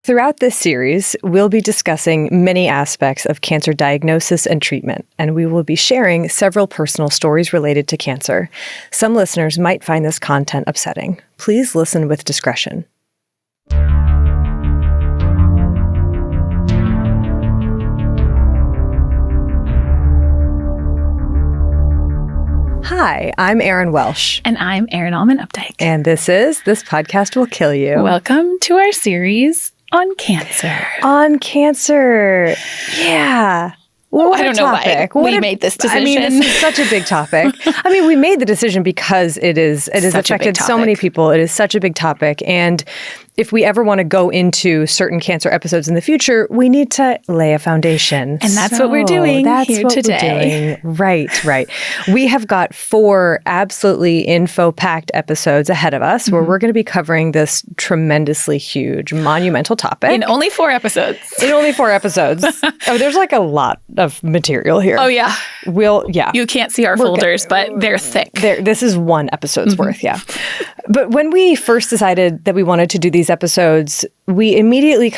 Throughout this series, we'll be discussing many aspects of cancer diagnosis and treatment, and we will be sharing several personal stories related to cancer. Some listeners might find this content upsetting. Please listen with discretion. Hi, I'm Erin Welsh. And I'm Erin Allman-Updike. And this Podcast Will Kill You. Welcome to our series on cancer. On cancer. Yeah. I don't know why we made this decision. I mean, this is such a big topic. I mean, we made the decision because it has affected so many people. It is such a big topic. And if we ever want to go into certain cancer episodes in the future, we need to lay a foundation. And that's what we're doing here today. Right. We have got 4 absolutely info-packed episodes ahead of us where we're going to be covering this tremendously huge, monumental topic. In only 4 episodes. Oh, there's like a lot of material here. Oh, yeah. You can't see our folders, but they're thick. This is one episode's worth, yeah. But when we first decided that we wanted to do these episodes, we immediately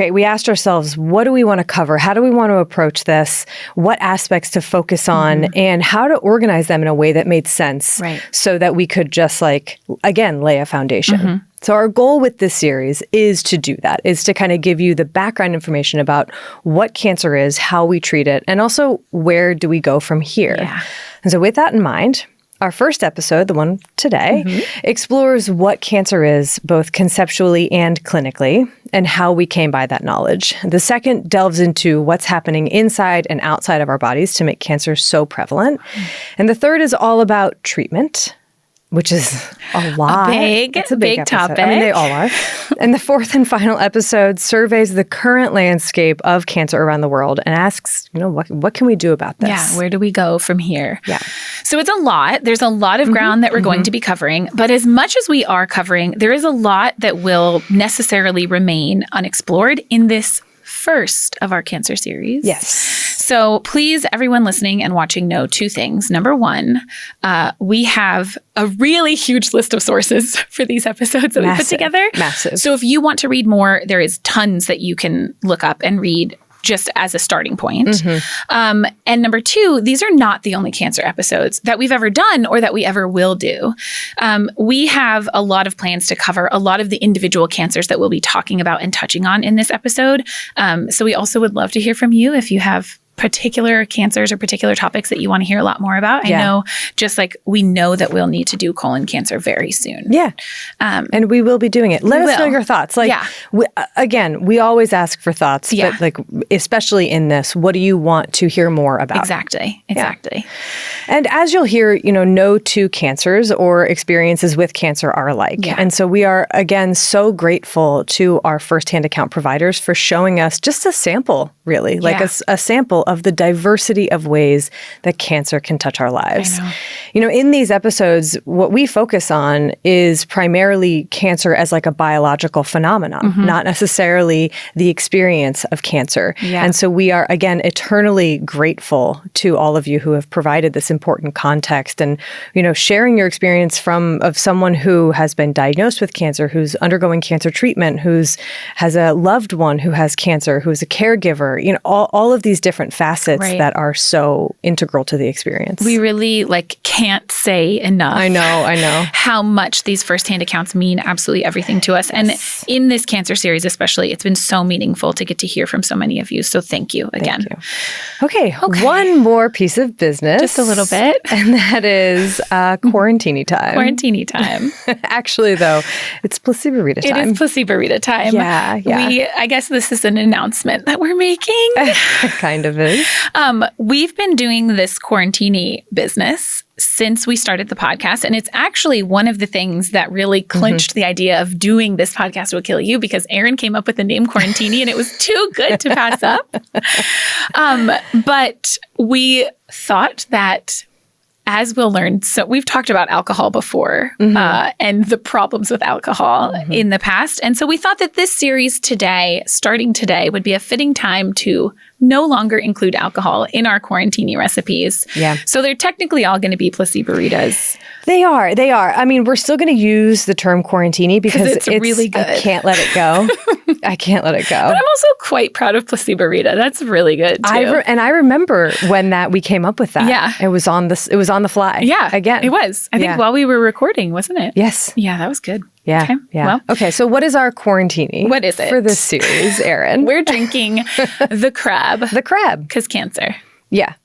we asked ourselves, what do we want to cover? How do we want to approach this? What aspects to focus on? And how to organize them in a way that made sense so that we could just lay a foundation. So our goal with this series is to do that, is to kind of give you the background information about what cancer is, how we treat it, and also where do we go from here. Yeah. And so with that in mind, our first episode, the one today, explores what cancer is, both conceptually and clinically, and how we came by that knowledge. The second delves into what's happening inside and outside of our bodies to make cancer so prevalent. And the third is all about treatment, which is a lot. It's a big topic. I mean, they all are. And the fourth and final episode surveys the current landscape of cancer around the world and asks, what can we do about this? Yeah, where do we go from here? Yeah. So it's a lot. There's a lot of ground that we're going to be covering. But as much as we are covering, there is a lot that will necessarily remain unexplored in this first of our cancer series. Yes. So please, everyone listening and watching, know 2 things. Number 1, we have a really huge list of sources for these episodes that we put together. Massive. So if you want to read more, there is tons that you can look up and read just as a starting point. And number 2, these are not the only cancer episodes that we've ever done or that we ever will do. We have a lot of plans to cover a lot of the individual cancers that we'll be talking about and touching on in this episode. So we also would love to hear from you if you have particular cancers or particular topics that you want to hear a lot more about. I know, just like we know that we'll need to do colon cancer very soon. Yeah. And we will be doing it. Let us know your thoughts. We always ask for thoughts, but especially in this, what do you want to hear more about? Exactly. Yeah. And as you'll hear, no 2 cancers or experiences with cancer are alike. Yeah. And so we are, again, so grateful to our firsthand account providers for showing us just a sample, really, a sample of the diversity of ways that cancer can touch our lives. In these episodes, what we focus on is primarily cancer as like a biological phenomenon, not necessarily the experience of cancer. Yeah. And so we are, again, eternally grateful to all of you who have provided this important context and, sharing your experience of someone who has been diagnosed with cancer, who's undergoing cancer treatment, has a loved one who has cancer, who's a caregiver, all of these different facets that are so integral to the experience. We really can't say enough. I know. How much these firsthand accounts mean absolutely everything to us. Yes. And in this cancer series especially, it's been so meaningful to get to hear from so many of you. So thank you again. Thank you. Okay. One more piece of business. Just a little bit. And that is quarantini time. Quarantini time. Actually, though, it's placebo-rita time. It is placebo-rita time. Yeah. I guess this is an announcement that we're making. Kind of is. We've been doing this quarantini business since we started the podcast. And it's actually one of the things that really clinched the idea of doing this podcast will kill you, because Erin came up with the name Quarantini and it was too good to pass up. But we thought that, as we'll learn, so we've talked about alcohol before and the problems with alcohol in the past. And so we thought that this series today, starting today, would be a fitting time to no longer include alcohol in our quarantini recipes. Yeah. So they're technically all going to be placebo-ritas. They are. I mean, we're still going to use the term quarantini because it's really good. I can't let it go. I can't let it go. But I'm also quite proud of placebo-rita. That's really good too. I remember when we came up with that. Yeah. It was on the fly. Yeah. Again. It was. I think while we were recording, wasn't it? Yes. Yeah, that was good. Yeah. Okay. Yeah. Well, okay. So what is our quarantini? What is it? For this series, Erin? We're drinking the crab. The crab. Because cancer. Yeah.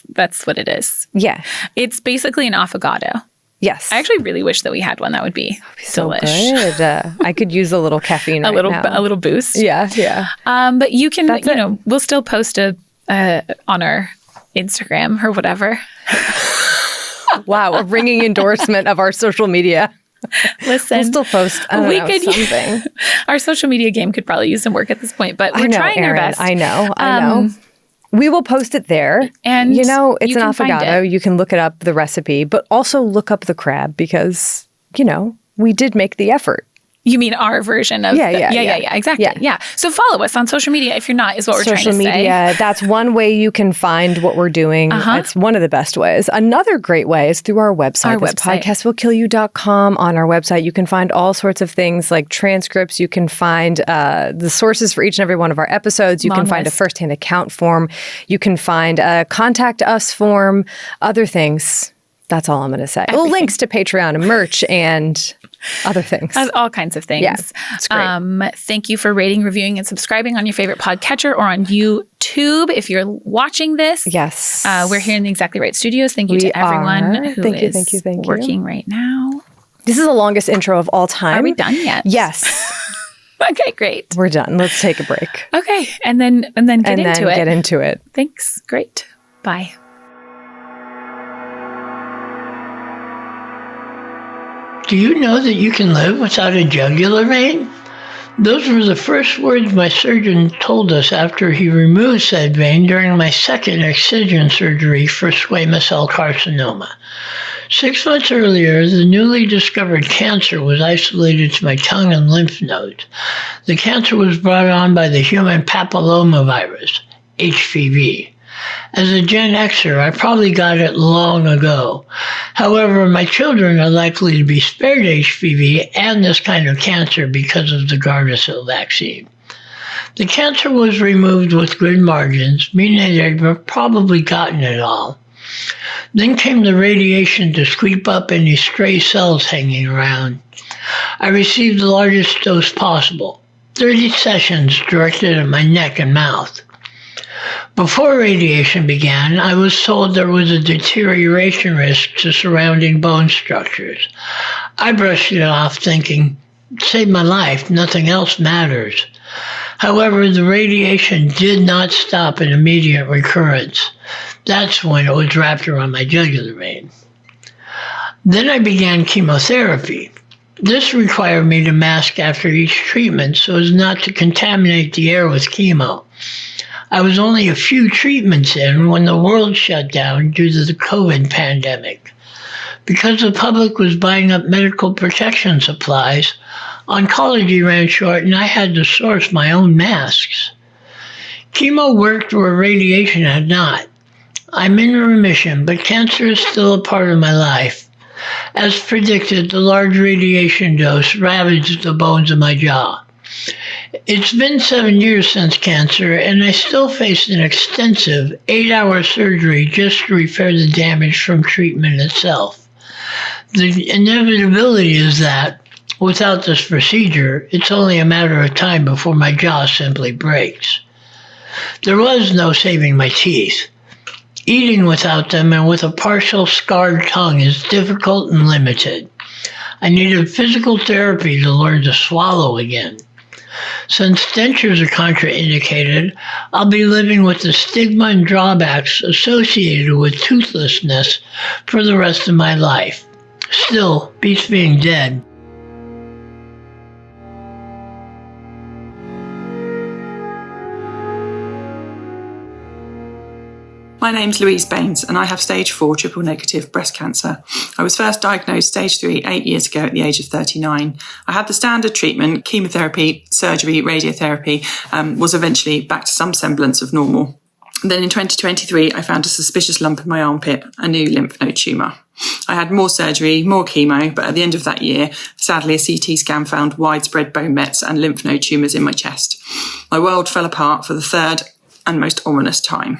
That's what it is. Yeah. It's basically an affogato. Yes. I actually really wish that we had one. That would be so delish. good. I could use a little caffeine a little boost. Yeah. Yeah. But you can, we'll still post on our Instagram or whatever. Wow. A ringing endorsement of our social media. Listen, we'll still post something. Our social media game could probably use some work at this point, but we're trying our best. I know. We will post it there. And it's an affogato. You can look it up, the recipe, but also look up the crab because, we did make the effort. You mean our version of exactly. Yeah. So follow us on social media if you're not, is what we're trying to say. Social media, that's one way you can find what we're doing. It's one of the best ways. Another great way is through our website. Podcastwillkillyou.com. On our website, you can find all sorts of things like transcripts. You can find the sources for each and every one of our episodes. You can find a firsthand account form. You can find a contact us form, other things. That's all I'm going to say. Well, links to Patreon and merch and other things. All kinds of things. Yeah, it's great. Thank you for rating, reviewing, and subscribing on your favorite podcatcher or on YouTube. If you're watching this, yes, we're here in the Exactly Right Studios. Thank you to everyone who is working right now. This is the longest intro of all time. Are we done yet? Yes. Okay, great. We're done. Let's take a break. Okay, and then get into it. Thanks. Great. Bye. Do you know that you can live without a jugular vein? Those were the first words my surgeon told us after he removed said vein during my second excision surgery for squamous cell carcinoma. 6 months earlier, the newly discovered cancer was isolated to my tongue and lymph nodes. The cancer was brought on by the human papillomavirus, HPV. As a Gen Xer, I probably got it long ago. However, my children are likely to be spared HPV and this kind of cancer because of the Gardasil vaccine. The cancer was removed with good margins, meaning they'd probably gotten it all. Then came the radiation to sweep up any stray cells hanging around. I received the largest dose possible, 30 sessions directed at my neck and mouth. Before radiation began, I was told there was a deterioration risk to surrounding bone structures. I brushed it off thinking, saved my life, nothing else matters. However, the radiation did not stop an immediate recurrence. That's when it was wrapped around my jugular vein. Then I began chemotherapy. This required me to mask after each treatment so as not to contaminate the air with chemo. I was only a few treatments in when the world shut down due to the COVID pandemic. Because the public was buying up medical protection supplies, oncology ran short and I had to source my own masks. Chemo worked where radiation had not. I'm in remission, but cancer is still a part of my life. As predicted, the large radiation dose ravaged the bones of my jaw. It's been 7 years since cancer, and I still face an extensive 8-hour surgery just to repair the damage from treatment itself. The inevitability is that, without this procedure, it's only a matter of time before my jaw simply breaks. There was no saving my teeth. Eating without them and with a partial scarred tongue is difficult and limited. I needed physical therapy to learn to swallow again. Since dentures are contraindicated, I'll be living with the stigma and drawbacks associated with toothlessness for the rest of my life. Still, beats being dead. My name's Louise Baines and I have stage 4 triple negative breast cancer. I was first diagnosed stage 3 8 years ago at the age of 39. I had the standard treatment, chemotherapy, surgery, radiotherapy, was eventually back to some semblance of normal. Then in 2023, I found a suspicious lump in my armpit, a new lymph node tumour. I had more surgery, more chemo, but at the end of that year, sadly, a CT scan found widespread bone mets and lymph node tumours in my chest. My world fell apart for the third and most ominous time.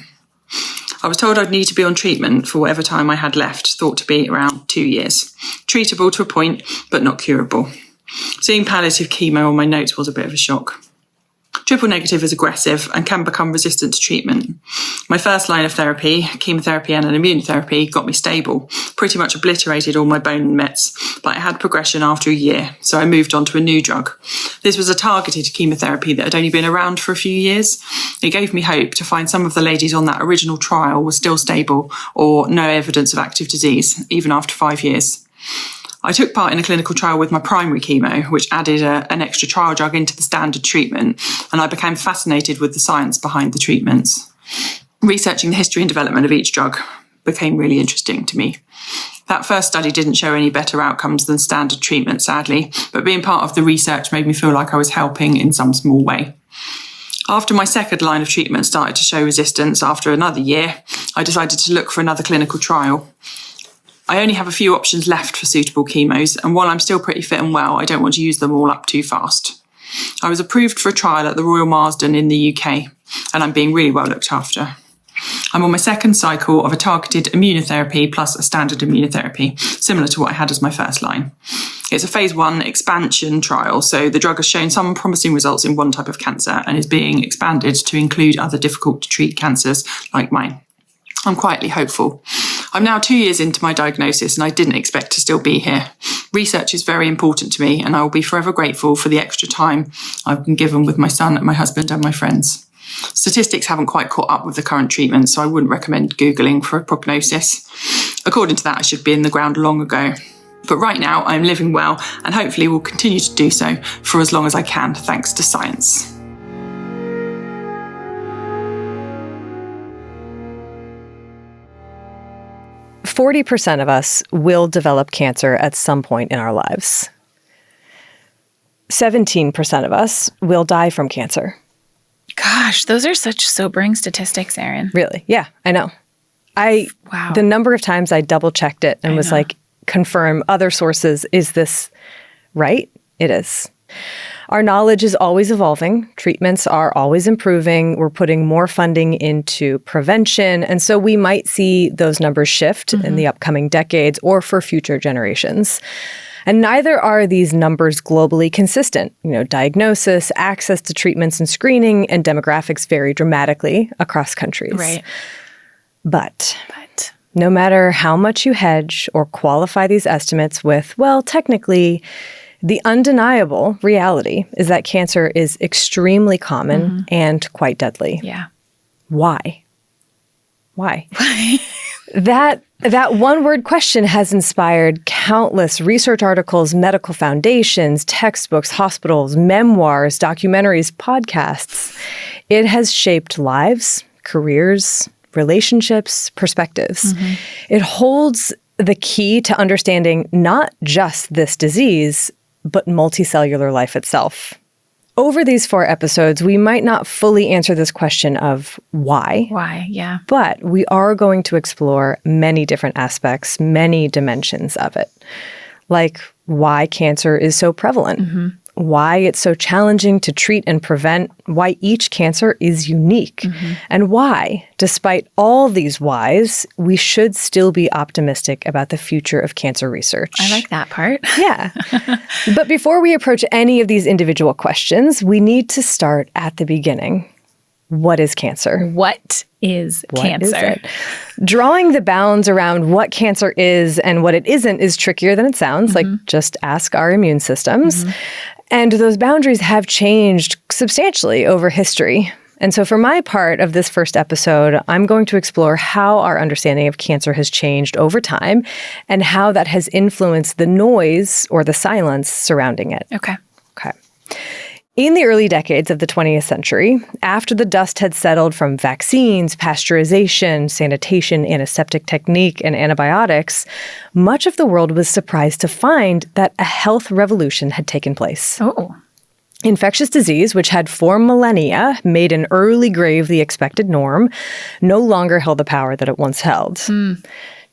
I was told I'd need to be on treatment for whatever time I had left, thought to be around 2 years. Treatable to a point, but not curable. Seeing palliative chemo on my notes was a bit of a shock. Triple negative is aggressive and can become resistant to treatment. My first line of therapy, chemotherapy and an immunotherapy, got me stable, pretty much obliterated all my bone mets, but I had progression after a year, so I moved on to a new drug. This was a targeted chemotherapy that had only been around for a few years. It gave me hope to find some of the ladies on that original trial were still stable or no evidence of active disease, even after 5 years. I took part in a clinical trial with my primary chemo, which added an extra trial drug into the standard treatment, and I became fascinated with the science behind the treatments. Researching the history and development of each drug became really interesting to me. That first study didn't show any better outcomes than standard treatment, sadly, but being part of the research made me feel like I was helping in some small way. After my second line of treatment started to show resistance after another year, I decided to look for another clinical trial. I only have a few options left for suitable chemos, and while I'm still pretty fit and well, I don't want to use them all up too fast. I was approved for a trial at the Royal Marsden in the UK, and I'm being really well looked after. I'm on my second cycle of a targeted immunotherapy plus a standard immunotherapy, similar to what I had as my first line. It's a phase 1 expansion trial, so the drug has shown some promising results in one type of cancer and is being expanded to include other difficult to treat cancers like mine. I'm quietly hopeful. I'm now 2 years into my diagnosis and I didn't expect to still be here. Research is very important to me and I will be forever grateful for the extra time I've been given with my son, my husband and my friends. Statistics haven't quite caught up with the current treatment, so I wouldn't recommend Googling for a prognosis. According to that, I should be in the ground long ago. But right now, I'm living well and hopefully will continue to do so for as long as I can, thanks to science. %40 of us will develop cancer at some point in our lives. 17% of us will die from cancer. Gosh, those are such sobering statistics, Erin. Really? Yeah, I know. Wow. The number of times I double checked it and was like, confirm other sources. Is this right? It is. Our knowledge is always evolving. Treatments are always improving. We're putting more funding into prevention. And so we might see those numbers shift in the upcoming decades or for future generations. And neither are these numbers globally consistent. Diagnosis, access to treatments and screening, and demographics vary dramatically across countries. Right. But no matter how much you hedge or qualify these estimates with, well, technically, the undeniable reality is that cancer is extremely common and quite deadly. Yeah. Why? That one-word question has inspired countless research articles, medical foundations, textbooks, hospitals, memoirs, documentaries, podcasts. It has shaped lives, careers, relationships, perspectives. It holds the key to understanding not just this disease, but multicellular life itself. Over these 4 episodes, we might not fully answer this question of why. Why, yeah. But we are going to explore many different aspects, many dimensions of it. Like why cancer is so prevalent, why it's so challenging to treat and prevent, why each cancer is unique, and why, despite all these whys, we should still be optimistic about the future of cancer research. I like that part. Yeah. But before we approach any of these individual questions, we need to start at the beginning. What is cancer? What is cancer? Is it? Drawing the bounds around what cancer is and what it isn't is trickier than it sounds. Like, just ask our immune systems. And those boundaries have changed substantially over history. And so for my part of this first episode, I'm going to explore how our understanding of cancer has changed over time and how that has influenced the noise or the silence surrounding it. Okay. In the early decades of the 20th century, after the dust had settled from vaccines, pasteurization, sanitation, antiseptic technique, and antibiotics, much of the world was surprised to find that a health revolution had taken place. Oh. Infectious disease, which had for millennia made an early grave the expected norm, no longer held the power that it once held.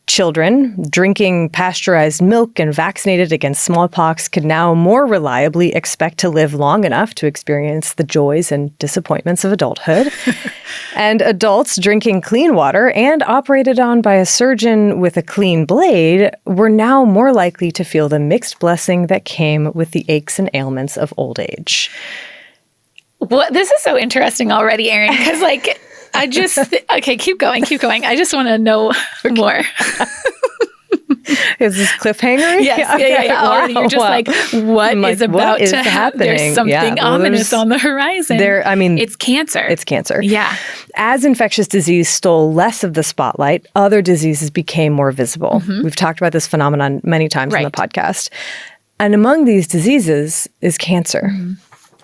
Children drinking pasteurized milk and vaccinated against smallpox could now more reliably expect to live long enough to experience the joys and disappointments of adulthood. And adults drinking clean water and operated on by a surgeon with a clean blade were now more likely to feel the mixed blessing that came with the aches and ailments of old age. Well, this is so interesting already, Erin, because okay, keep going. I just want to know more. Is this cliffhanger? Yes, yeah. Already you're just like, what is about to happen? There's something ominous on the horizon. It's cancer. It's cancer. Yeah. As infectious disease stole less of the spotlight, other diseases became more visible. We've talked about this phenomenon many times on the podcast. And among these diseases is cancer.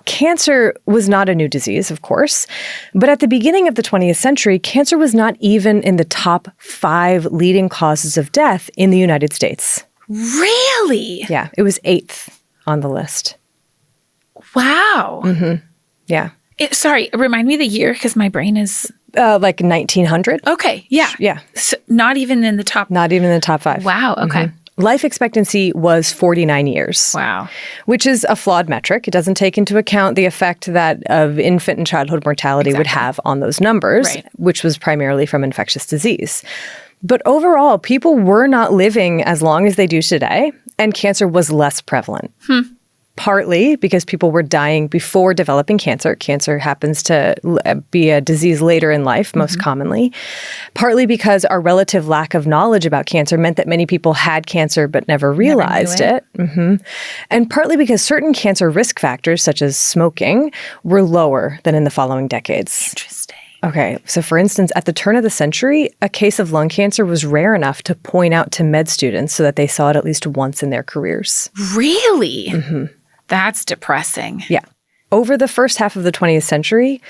Cancer was not a new disease, of course, but at the beginning of the 20th century, cancer was not even in the top 5 leading causes of death in the United States. Really? Yeah, it was 8th on the list. Wow. Yeah. Sorry, remind me the year, because my brain is... like 1900. Okay, yeah. Yeah. So not even in the top... Not even in the top 5. Wow, okay. Life expectancy was 49 years. Wow. Which is a flawed metric. It doesn't take into account the effect that of infant and childhood mortality would have on those numbers, which was primarily from infectious disease. But overall, people were not living as long as they do today, and cancer was less prevalent. Partly because people were dying before developing cancer. Cancer happens to be a disease later in life, most commonly. Partly because our relative lack of knowledge about cancer meant that many people had cancer but never realized it. And partly because certain cancer risk factors, such as smoking, were lower than in the following decades. Interesting. Okay, so for instance, at the turn of the century, a case of lung cancer was rare enough to point out to med students so that they saw it at least once in their careers. Really? That's depressing. Yeah. Over the first half of the 20th century,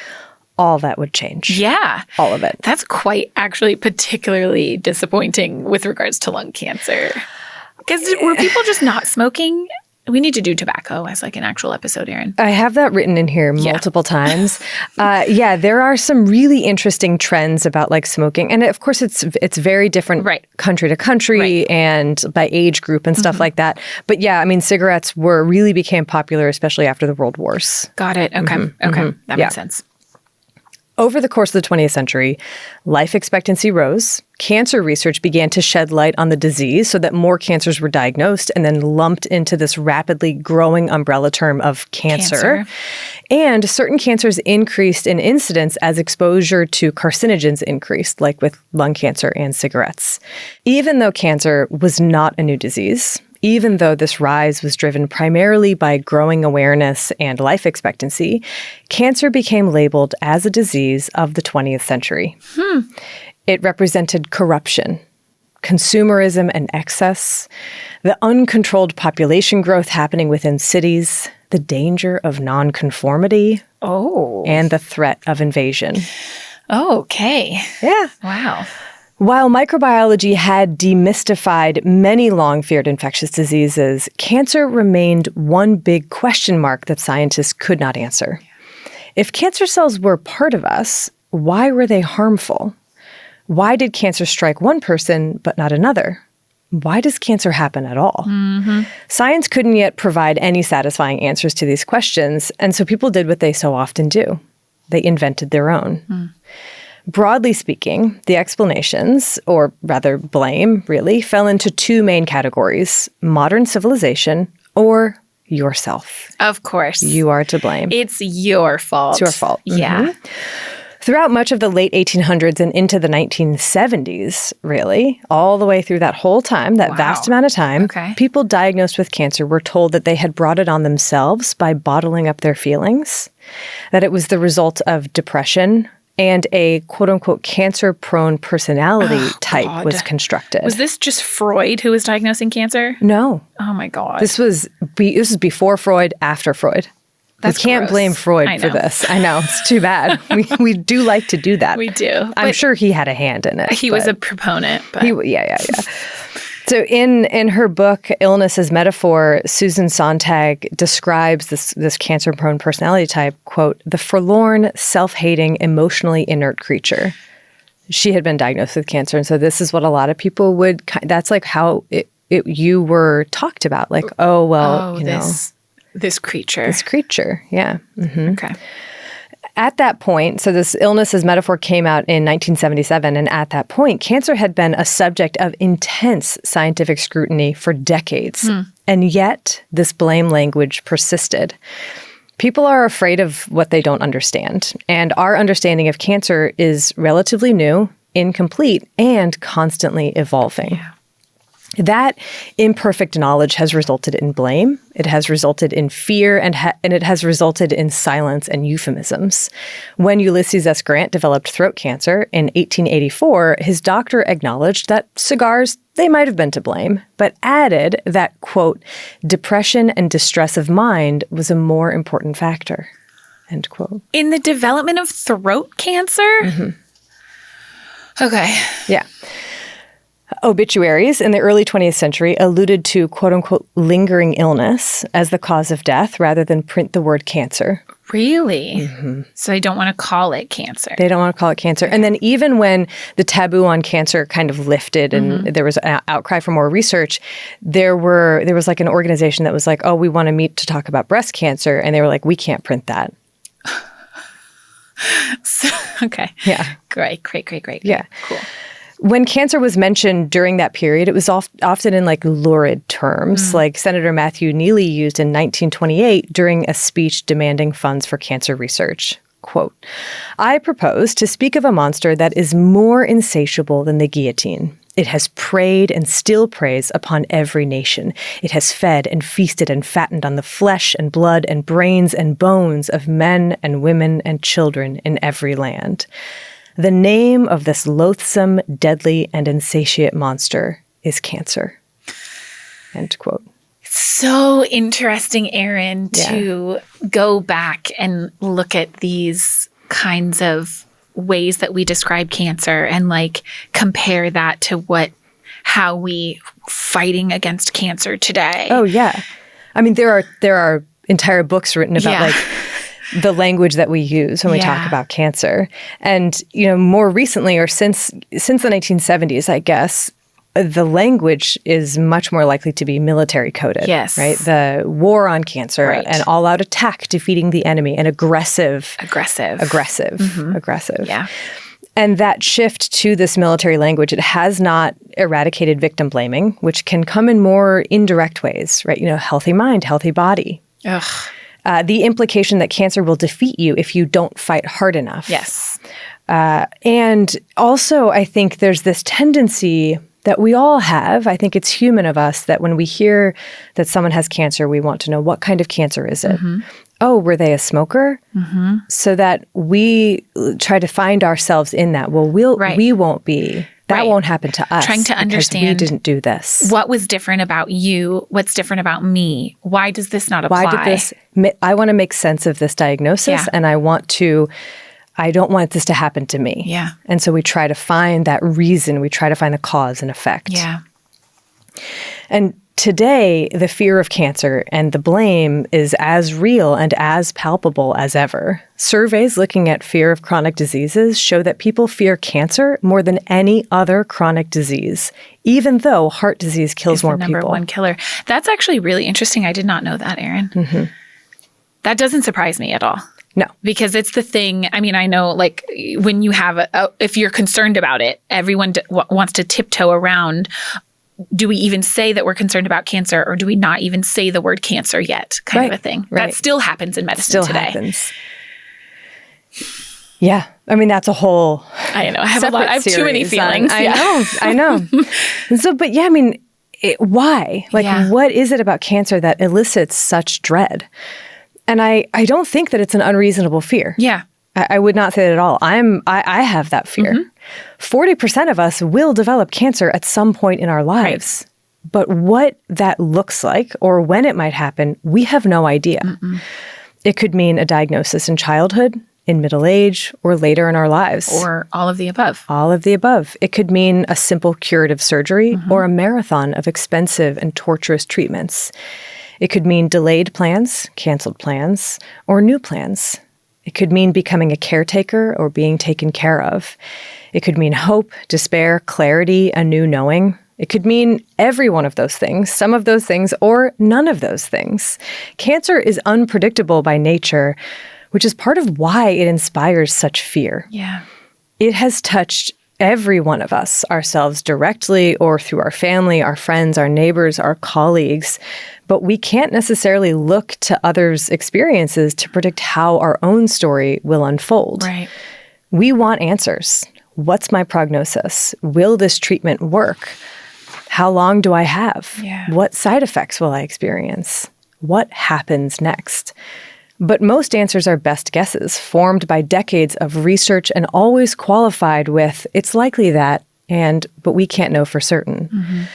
all that would change. Yeah. All of it. That's quite actually particularly disappointing with regards to lung cancer. Because were people just not smoking? We need to do tobacco as like an actual episode, Erin. I have that written in here multiple times. There are some really interesting trends about like smoking. And of course, it's very different country to country and by age group and stuff like that. But yeah, I mean, cigarettes really became popular, especially after the World Wars. Got it. Okay. Okay. That makes sense. Over the course of the 20th century, life expectancy rose. Cancer research began to shed light on the disease so that more cancers were diagnosed and then lumped into this rapidly growing umbrella term of cancer. And certain cancers increased in incidence as exposure to carcinogens increased, like with lung cancer and cigarettes. Even though cancer was not a new disease, even though this rise was driven primarily by growing awareness and life expectancy, cancer became labeled as a disease of the 20th century. It represented corruption, consumerism and excess, the uncontrolled population growth happening within cities, the danger of nonconformity, and the threat of invasion. Okay. Yeah. Wow. While microbiology had demystified many long-feared infectious diseases, cancer remained one big question mark that scientists could not answer. If cancer cells were part of us, why were they harmful? Why did cancer strike one person but not another? Why does cancer happen at all? Science couldn't yet provide any satisfying answers to these questions, and so people did what they so often do. They invented their own. Broadly speaking, the explanations, or rather blame, really, fell into 2 main categories: modern civilization or yourself. Of course. You are to blame. It's your fault. It's your fault. Yeah. Throughout much of the late 1800s and into the 1970s, really, all the way through that whole time, that vast amount of time, people diagnosed with cancer were told that they had brought it on themselves by bottling up their feelings, that it was the result of depression, and a quote-unquote cancer-prone personality type was constructed. Was this just Freud who was diagnosing cancer? No. Oh, my God. This was before Freud, after Freud. That's we can't gross. blame Freud for this. I know. It's too bad. we do like to do that. We do. I'm sure he had a hand in it. He was a proponent. But. Yeah. So in her book, Illness as Metaphor, Susan Sontag describes this cancer-prone personality type, quote, the forlorn, self-hating, emotionally inert creature. She had been diagnosed with cancer. And so this is what a lot of people would, that's like how you were talked about. Like, oh, well, this creature. This creature, yeah. Mm-hmm. Okay. At that point, so this Illness as Metaphor came out in 1977, and at that point, cancer had been a subject of intense scientific scrutiny for decades. And yet, this blame language persisted. People are afraid of what they don't understand, and our understanding of cancer is relatively new, incomplete, and constantly evolving. Yeah. That imperfect knowledge has resulted in blame, it has resulted in fear, and it has resulted in silence and euphemisms. When Ulysses S. Grant developed throat cancer in 1884, his doctor acknowledged that cigars, they might have been to blame, but added that, quote, depression and distress of mind was a more important factor, end quote. In the development of throat cancer? Mm-hmm. Okay. Yeah. Obituaries in the early 20th century alluded to, quote unquote, lingering illness as the cause of death rather than print the word cancer. Really? Mm-hmm. So they don't want to call it cancer. They don't want to call it cancer. And then even when the taboo on cancer kind of lifted and there was an outcry for more research, there was like an organization that was like, oh, we want to meet to talk about breast cancer. And they were like, we can't print that. Okay. Yeah. Great. Yeah. Cool. When cancer was mentioned during that period, it was often in like lurid terms, like Senator Matthew Neely used in 1928 during a speech demanding funds for cancer research. Quote, I propose to speak of a monster that is more insatiable than the guillotine. It has preyed and still preys upon every nation. It has fed and feasted and fattened on the flesh and blood and brains and bones of men and women and children in every land. The name of this loathsome, deadly, and insatiate monster is cancer. End quote. So interesting, Erin, to go back and look at these kinds of ways that we describe cancer and like compare that to how we fighting against cancer today. Oh, yeah. I mean, there are entire books written about like the language that we use when we talk about cancer. And, more recently or since the 1970s, I guess, the language is much more likely to be military coded. Yes. Right? The war on cancer, an all-out attack defeating the enemy, and aggressive. Mm-hmm. Aggressive. Yeah. And that shift to this military language, it has not eradicated victim blaming, which can come in more indirect ways, right? Healthy mind, healthy body. Ugh. The implication that cancer will defeat you if you don't fight hard enough. Yes. And also, I think there's this tendency that we all have. I think it's human of us that when we hear that someone has cancer, we want to know what kind of cancer is it? Mm-hmm. Oh, were they a smoker? Mm-hmm. So that we try to find ourselves in that. Well, we won't be. That won't happen to us. Trying to understand we didn't do this. What was different about you? What's different about me? Why does this not apply? Why did this? I want to make sense of this diagnosis, and I don't want this to happen to me. Yeah. And so we try to find that reason. We try to find the cause and effect. Yeah. And today, the fear of cancer and the blame is as real and as palpable as ever. Surveys looking at fear of chronic diseases show that people fear cancer more than any other chronic disease, even though heart disease kills more people. Number one killer. That's actually really interesting. I did not know that, Erin. Mm-hmm. That doesn't surprise me at all. No. Because it's the thing, I mean, I know like when you have, if you're concerned about it, everyone wants to tiptoe around. Do we even say that we're concerned about cancer, or do we not even say the word cancer yet? Kind of a thing. Right. That still happens in medicine today. Happens. Yeah. I mean, that's a whole I know. I have too many feelings. I know. And so, but yeah, I mean, why? Like, what is it about cancer that elicits such dread? And I don't think that it's an unreasonable fear. Yeah. I would not say that at all. I have that fear. Mm-hmm. 40% of us will develop cancer at some point in our lives. Right. But what that looks like or when it might happen, we have no idea. Mm-mm. It could mean a diagnosis in childhood. in middle age, or later in our lives. Or all of the above. All of the above. It could mean a simple curative surgery or a marathon of expensive and torturous treatments. It could mean delayed plans, canceled plans, or new plans. It could mean becoming a caretaker or being taken care of. It could mean hope, despair, clarity, a new knowing. It could mean every one of those things, some of those things, or none of those things. Cancer is unpredictable by nature, which is part of why it inspires such fear. Yeah. It has touched every one of us, ourselves directly or through our family, our friends, our neighbors, our colleagues. But we can't necessarily look to others' experiences to predict how our own story will unfold. Right. We want answers. What's my prognosis? Will this treatment work? How long do I have? Yeah. What side effects will I experience? What happens next? But most answers are best guesses, formed by decades of research and always qualified with, it's likely that, but we can't know for certain.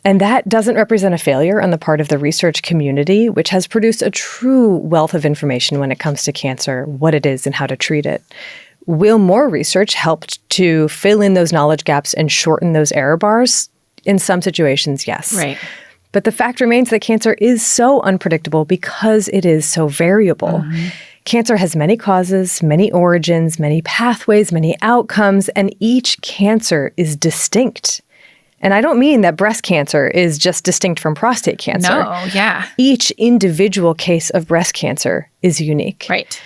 And that doesn't represent a failure on the part of the research community, which has produced a true wealth of information when it comes to cancer, what it is and how to treat it. Will more research help to fill in those knowledge gaps and shorten those error bars? In some situations, yes. Right. But the fact remains that cancer is so unpredictable because it is so variable. Cancer has many causes, many origins, many pathways, many outcomes, and each cancer is distinct. And I don't mean that breast cancer is just distinct from prostate cancer. No, yeah. Each individual case of breast cancer is unique. Right.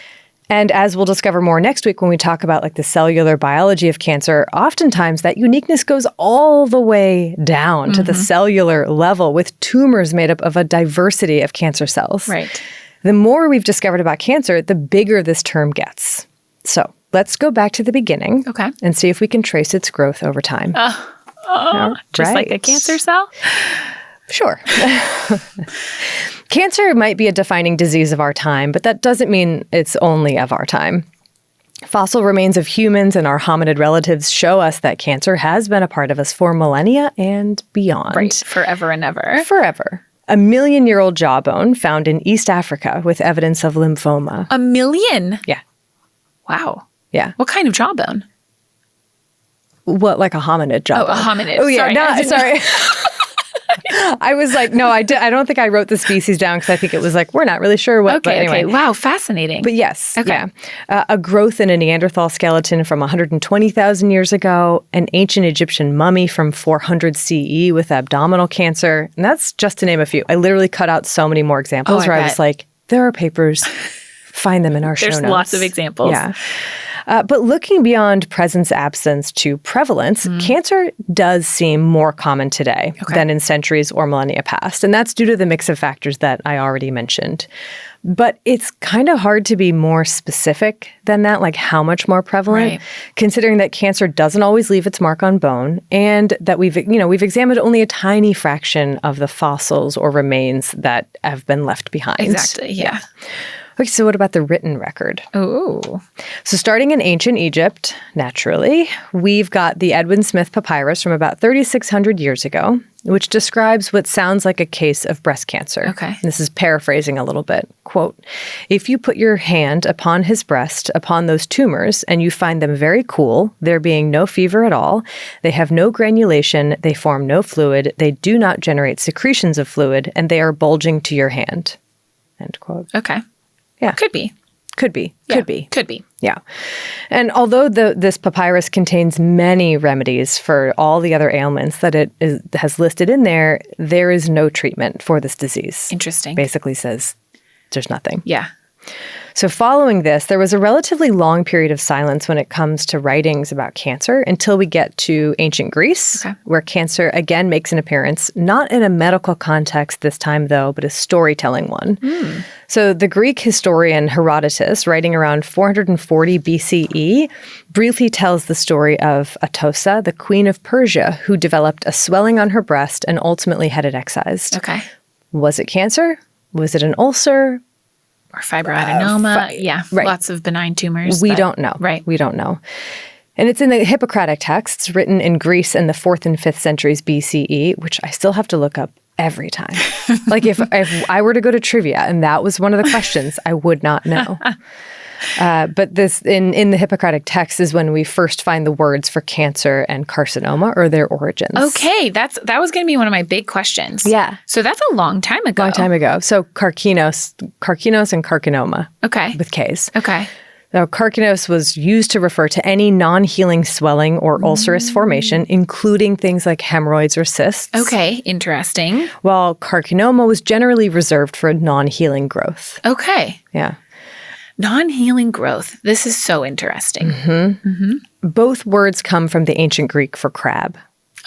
And as we'll discover more next week when we talk about like the cellular biology of cancer, oftentimes that uniqueness goes all the way down to the cellular level with tumors made up of a diversity of cancer cells. Right. The more we've discovered about cancer, the bigger this term gets. So let's go back to the beginning and see if we can trace its growth over time. Just like a cancer cell? Sure. Cancer might be a defining disease of our time, but that doesn't mean it's only of our time. Fossil remains of humans and our hominid relatives show us that cancer has been a part of us for millennia and beyond. Right, forever and ever. Forever. A 1,000,000-year-old jawbone found in East Africa with evidence of lymphoma. 1,000,000? Yeah. Wow. Yeah. What kind of jawbone? What, like a hominid jawbone? Oh, a hominid. Oh, yeah. Sorry. I was like, no, I don't think I wrote the species down because I think it was like, we're not really sure what. But anyway. Okay. Wow, fascinating. But yes, Okay. yeah. A growth in a Neanderthal skeleton from 120,000 years ago, an ancient Egyptian mummy from 400 CE with abdominal cancer. And that's just to name a few. I literally cut out so many more examples where I was like, there are papers, find them in our show notes. There's lots of examples. Yeah. But looking beyond presence, absence to prevalence, cancer does seem more common today than in centuries or millennia past. And that's due to the mix of factors that I already mentioned. But it's kind of hard to be more specific than that, like how much more prevalent, considering that cancer doesn't always leave its mark on bone and that we've examined only a tiny fraction of the fossils or remains that have been left behind. Exactly, yeah. Okay, so what about the written record? Oh. So starting in ancient Egypt, naturally, we've got the Edwin Smith papyrus from about 3,600 years ago, which describes what sounds like a case of breast cancer. Okay. This is paraphrasing a little bit. Quote, if you put your hand upon his breast, upon those tumors, and you find them very cool, there being no fever at all, they have no granulation, they form no fluid, they do not generate secretions of fluid, and they are bulging to your hand. End quote. Okay. Yeah. Could be. Could be. Yeah, Could be. Could be. Yeah. And although this papyrus contains many remedies for all the other ailments that it has listed in there, there is no treatment for this disease. Interesting. Basically says there's nothing. Yeah. So following this, there was a relatively long period of silence when it comes to writings about cancer until we get to ancient Greece, where cancer again makes an appearance, not in a medical context this time though, but a storytelling one. So the Greek historian Herodotus, writing around 440 BCE, briefly tells the story of Atossa, the queen of Persia, who developed a swelling on her breast and ultimately had it excised. Okay. Was it cancer? Was it an ulcer? Or fibroadenoma. Lots of benign tumors. We don't know. Right. We don't know. And it's in the Hippocratic texts written in Greece in the 4th and 5th centuries BCE, which I still have to look up every time. Like if I were to go to trivia and that was one of the questions, I would not know. But this in the Hippocratic text is when we first find the words for cancer and carcinoma or their origins. Okay, that was going to be one of my big questions. Yeah. So that's a long time ago. Long time ago. So carcinos and carcinoma. Okay. With Ks. Okay. Now, carcinos was used to refer to any non-healing swelling or ulcerous formation, including things like hemorrhoids or cysts. Okay, interesting. While carcinoma was generally reserved for non-healing growth. Okay. Yeah. Non-healing growth. This is so interesting. Both words come from the ancient Greek for crab.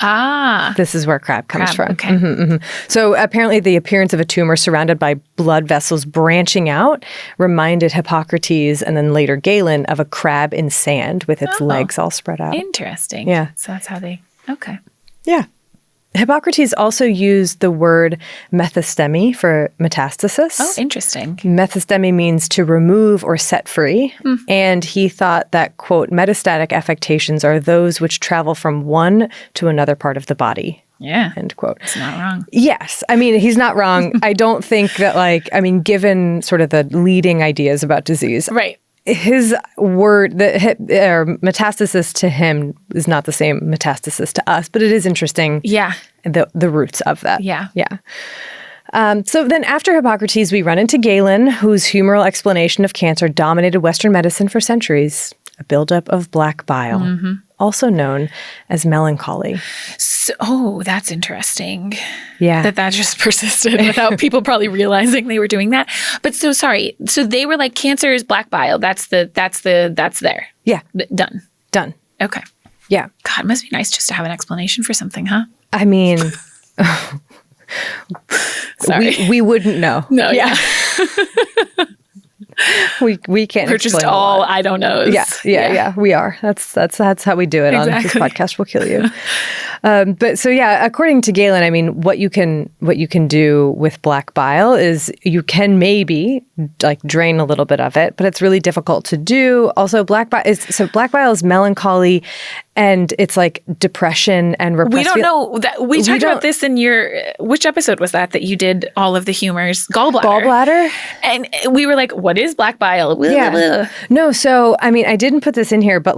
Ah. This is where crab comes from. Okay. So apparently the appearance of a tumor surrounded by blood vessels branching out reminded Hippocrates and then later Galen of a crab in sand with its legs all spread out. Interesting. Yeah. So that's how they, okay. Yeah. Hippocrates also used the word metastemi for metastasis. Oh, interesting. Metastemi means to remove or set free. And he thought that, quote, metastatic affectations are those which travel from one to another part of the body. Yeah. End quote. It's not wrong. Yes. I mean, he's not wrong. I don't think that given sort of the leading ideas about disease. Right. His word, metastasis to him is not the same metastasis to us, but it is interesting. Yeah. The roots of that. Yeah. Yeah. So then after Hippocrates, we run into Galen, whose humoral explanation of cancer dominated Western medicine for centuries. A buildup of black bile, also known as melancholy. So, that's interesting. Yeah. That just persisted without people probably realizing they were doing that. But so sorry. So they were like, cancer is black bile. That's there. Yeah. Done. Done. Okay. Yeah. God, it must be nice just to have an explanation for something, huh? I mean, Sorry. we wouldn't know. No, yeah. We can't. We're just all I don't know. Yeah. We are. That's how we do it on this podcast. Will kill you. But so according to Galen, I mean, what you can do with black bile is you can maybe drain a little bit of it, but it's really difficult to do. Also, black bile is melancholy, and it's like depression and repressed. We don't know that. We talked about this in which episode was that you did all of the humors? Gallbladder. And we were like, what is black bile? Yeah. No, so, I mean, I didn't put this in here, but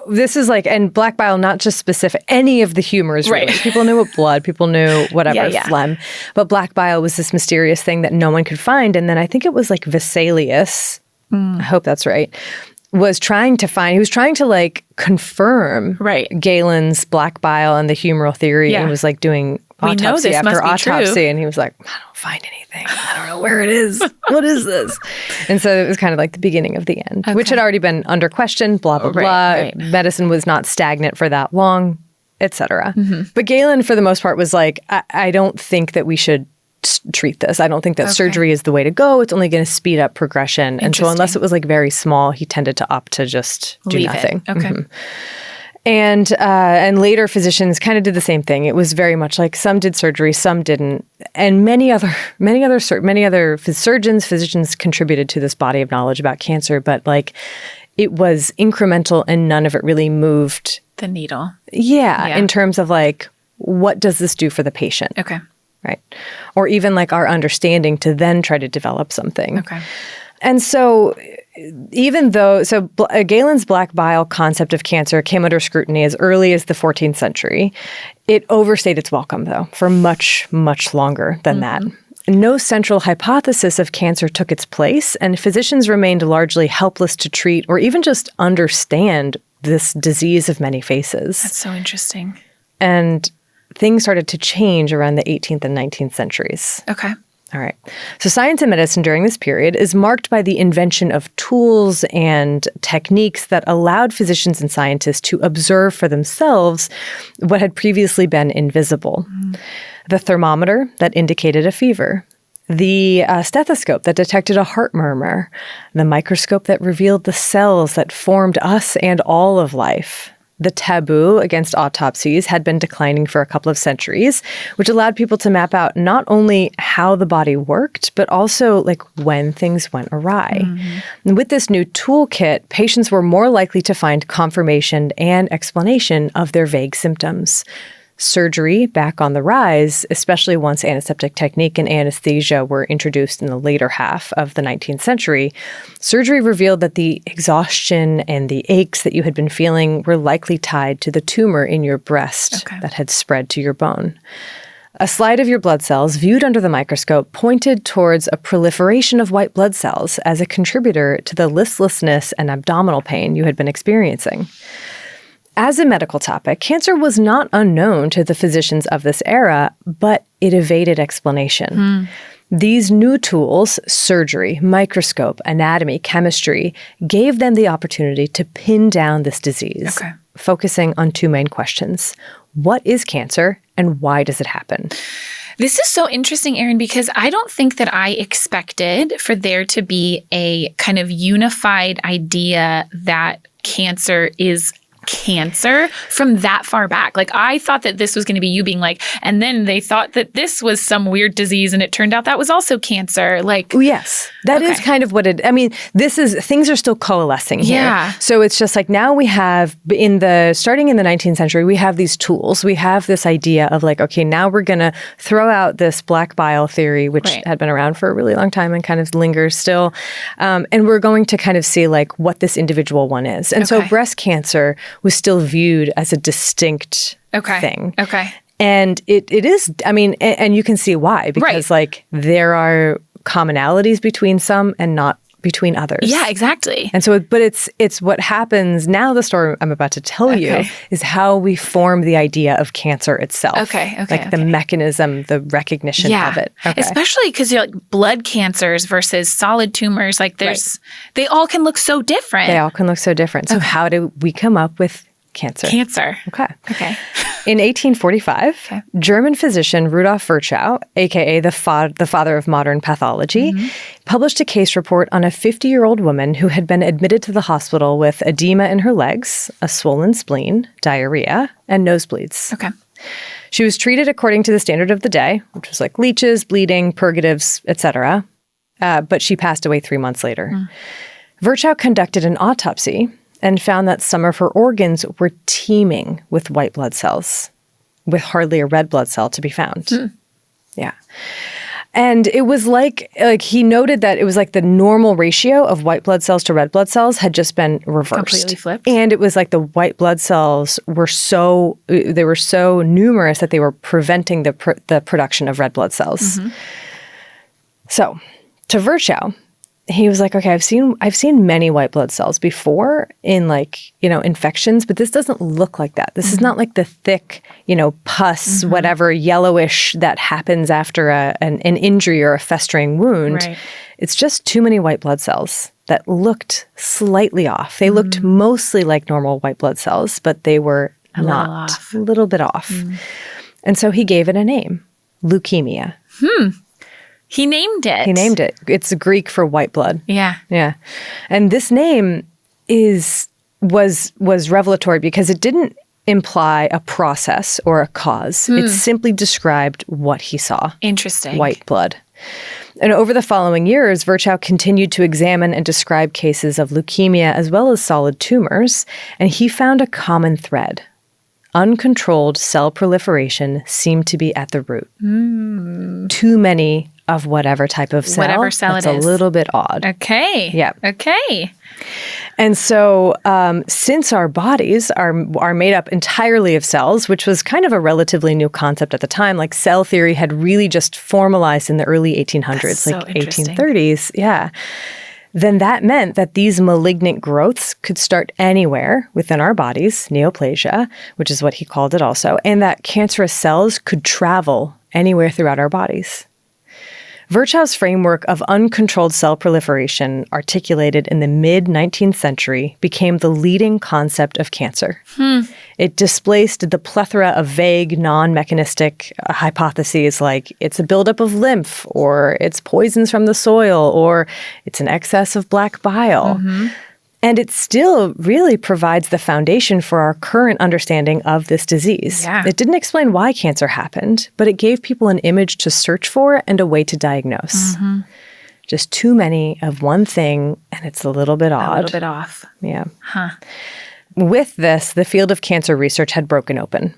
this is and black bile, not just specific, any of the humors, really. Right. People knew what blood, people knew whatever, phlegm. But black bile was this mysterious thing that no one could find. And then I think it was Vesalius, I hope that's right, was trying to confirm Galen's black bile and the humoral theory and was doing autopsy after autopsy. And he was like, I don't find anything. I don't know where it is. What is this? And so it was kind of like the beginning of the end, which had already been under question, blah, blah, blah. Right. Medicine was not stagnant for that long, etc. But Galen, for the most part, was like, I don't think that we should treat this. I don't think that surgery is the way to go. It's only going to speed up progression. And so unless it was very small, he tended to opt to just do nothing. Okay. And later physicians kind of did the same thing. It was very much some did surgery, some didn't. And many other surgeons, physicians contributed to this body of knowledge about cancer, but it was incremental and none of it really moved the needle. Yeah. In terms of what does this do for the patient? Okay. Right. Or even our understanding to then try to develop something. Okay. And so Galen's black bile concept of cancer came under scrutiny as early as the 14th century. It overstayed its welcome, though, for much, much longer than that. No central hypothesis of cancer took its place, and physicians remained largely helpless to treat or even just understand this disease of many faces. That's so interesting. And things started to change around the 18th and 19th centuries. Okay. All right. So science and medicine during this period is marked by the invention of tools and techniques that allowed physicians and scientists to observe for themselves what had previously been invisible. The thermometer that indicated a fever, the stethoscope that detected a heart murmur, the microscope that revealed the cells that formed us and all of life. The taboo against autopsies had been declining for a couple of centuries, which allowed people to map out not only how the body worked, but also when things went awry. And with this new toolkit, patients were more likely to find confirmation and explanation of their vague symptoms. surgery back on the rise, especially once antiseptic technique and anesthesia were introduced in the later half of the 19th century, surgery revealed that the exhaustion and the aches that you had been feeling were likely tied to the tumor in your breast that had spread to your bone. A slide of your blood cells viewed under the microscope pointed towards a proliferation of white blood cells as a contributor to the listlessness and abdominal pain you had been experiencing. As a medical topic, cancer was not unknown to the physicians of this era, but it evaded explanation. These new tools, surgery, microscope, anatomy, chemistry, gave them the opportunity to pin down this disease, focusing on two main questions. What is cancer and why does it happen? This is so interesting, Erin, because I don't think that I expected for there to be a kind of unified idea that cancer is cancer from that far back. Like, I thought that this was going to be you being like, and then they thought that this was some weird disease and it turned out that was also cancer. Like, yes, that is kind of what it, I mean, things are still coalescing here. Yeah. So it's just like now we have starting in the 19th century, we have these tools. We have this idea of like, okay, now we're going to throw out this black bile theory, which had been around for a really long time and kind of lingers still. And we're going to kind of see like what this individual one is. And so breast cancer was still viewed as a distinct thing. And it is, I mean, and you can see why, because like there are commonalities between some and not between others. Yeah, exactly. And so, but it's what happens now. The story I'm about to tell you is how we form the idea of cancer itself. Like the mechanism, the recognition of it. Especially because you're like blood cancers versus solid tumors. Like they all can look so different. They all can look so different. So how do we come up with cancer? Okay. In 1845, German physician Rudolf Virchow, aka the father of modern pathology, published a case report on a 50-year-old woman who had been admitted to the hospital with edema in her legs, a swollen spleen, diarrhea, and nosebleeds. She was treated according to the standard of the day, which was like leeches, bleeding, purgatives, etc. But she passed away 3 months later. Virchow conducted an autopsy and found that some of her organs were teeming with white blood cells, with hardly a red blood cell to be found. And it was like he noted that it was like the normal ratio of white blood cells to red blood cells had just been reversed. Completely flipped. And it was like the white blood cells were so numerous that they were preventing the production of red blood cells. So to Virchow, he was like, okay, I've seen many white blood cells before in infections, but this doesn't look like that. This is not like the thick, pus, whatever, yellowish that happens after an injury or a festering wound. It's just too many white blood cells that looked slightly off. They looked mostly like normal white blood cells, but they were a little bit off. And so he gave it a name, leukemia. He named it. It's Greek for white blood. Yeah. And this name was revelatory because it didn't imply a process or a cause. It simply described what he saw. Interesting. White blood. And over the following years, Virchow continued to examine and describe cases of leukemia as well as solid tumors, and he found a common thread. Uncontrolled cell proliferation seemed to be at the root. Too many of whatever type of cell. Whatever cell it's it is. A little bit odd. Yeah. And so since our bodies are made up entirely of cells, which was kind of a relatively new concept at the time, like cell theory had really just formalized in the early 1800s, That's like so interesting. 1830s. Then that meant that these malignant growths could start anywhere within our bodies, neoplasia, which is what he called it also, and that cancerous cells could travel anywhere throughout our bodies. Virchow's framework of uncontrolled cell proliferation, articulated in the mid-19th century, became the leading concept of cancer. It displaced the plethora of vague, non-mechanistic hypotheses like it's a buildup of lymph, or it's poisons from the soil, or it's an excess of black bile. And it still really provides the foundation for our current understanding of this disease. It didn't explain why cancer happened, but it gave people an image to search for and a way to diagnose. Just too many of one thing, and it's a little bit odd. A little bit off. With this, the field of cancer research had broken open.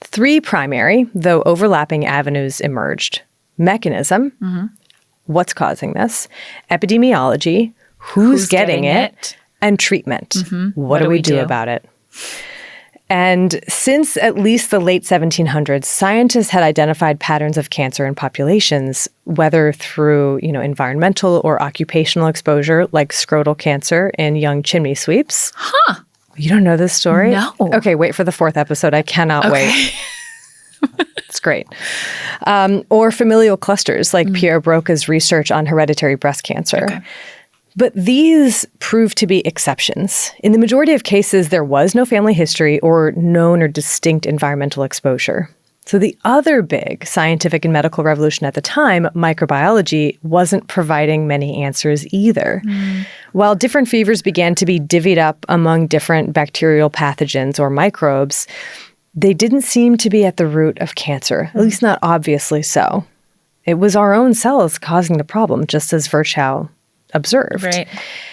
3 primary, though overlapping avenues emerged. Mechanism, what's causing this, epidemiology, who's getting it, and treatment. What do we do about it? And since at least the late 1700s, scientists had identified patterns of cancer in populations, whether through, environmental or occupational exposure, like scrotal cancer in young chimney sweeps. Huh. You don't know this story? No. Okay, wait for the 4th episode. I cannot wait. It's great. Or familial clusters, like Pierre Broca's research on hereditary breast cancer. Okay. But these proved to be exceptions. In the majority of cases, there was no family history or known or distinct environmental exposure. So the other big scientific and medical revolution at the time, microbiology, wasn't providing many answers either. While different fevers began to be divvied up among different bacterial pathogens or microbes, they didn't seem to be at the root of cancer, at least not obviously so. It was our own cells causing the problem, just as Virchow observed. Right.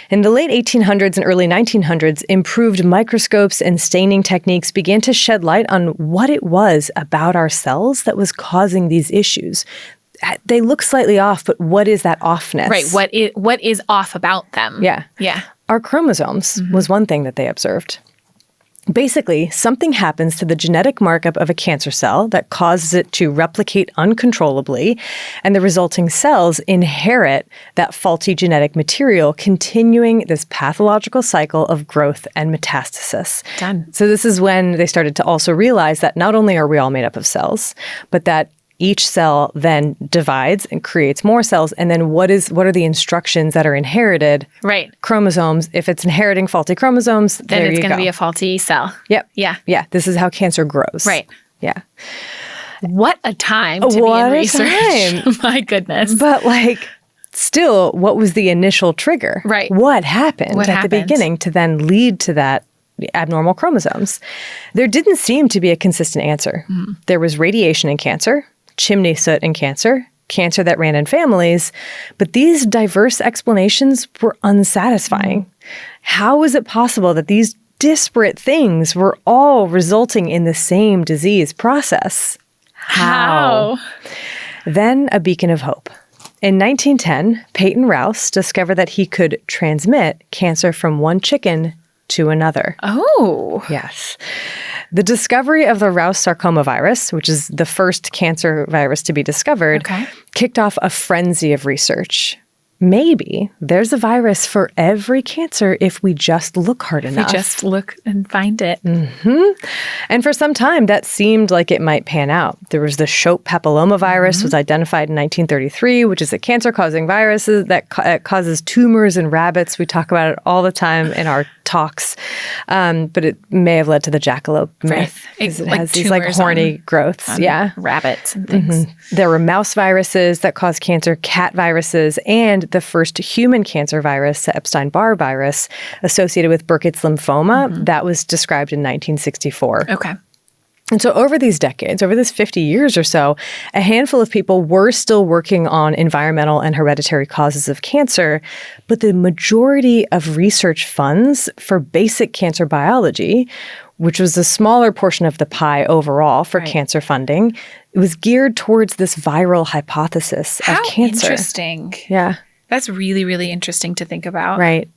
In the late 1800s and early 1900s, improved microscopes and staining techniques began to shed light on what it was about our cells that was causing these issues. They look slightly off, but what is that offness? Right. What is off about them? Yeah. Yeah. Our chromosomes was one thing that they observed. Basically, something happens to the genetic markup of a cancer cell that causes it to replicate uncontrollably, and the resulting cells inherit that faulty genetic material, continuing this pathological cycle of growth and metastasis. Done. So this is when they started to also realize that not only are we all made up of cells, but that each cell then divides and creates more cells. And then what are the instructions that are inherited? Right. Chromosomes. If it's inheriting faulty chromosomes, Then there it's you going to go. be a faulty cell. Yep. Yeah. Yeah. This is how cancer grows. Right. Yeah. What a time to be What in a research. time. My goodness. But still, what was the initial trigger? Right. What happened What at happened? the beginning to then lead to that abnormal chromosomes? There didn't seem to be a consistent answer. There was radiation in cancer, chimney soot in cancer that ran in families, but these diverse explanations were unsatisfying. How was it possible that these disparate things were all resulting in the same disease process? How? Then a beacon of hope. In 1910, Peyton Rouse discovered that he could transmit cancer from one chicken to another. Oh. Yes. The discovery of the Rouse sarcoma virus, which is the first cancer virus to be discovered, kicked off a frenzy of research. Maybe there's a virus for every cancer if we just look hard enough. We just look and find it. And for some time, that seemed like it might pan out. There was the Shope papillomavirus, was identified in 1933, which is a cancer-causing virus that causes tumors in rabbits. We talk about it all the time in our talks, but it may have led to the jackalope myth. Because it has these horny growths. Rabbits and things. There were mouse viruses that caused cancer, cat viruses, and the first human cancer virus, the Epstein-Barr virus, associated with Burkitt's lymphoma, that was described in 1964. Okay. And so over these decades, over this 50 years or so, a handful of people were still working on environmental and hereditary causes of cancer, but the majority of research funds for basic cancer biology, which was a smaller portion of the pie overall for cancer funding, it was geared towards this viral hypothesis of cancer. Interesting. Yeah. That's really, really interesting to think about. Right.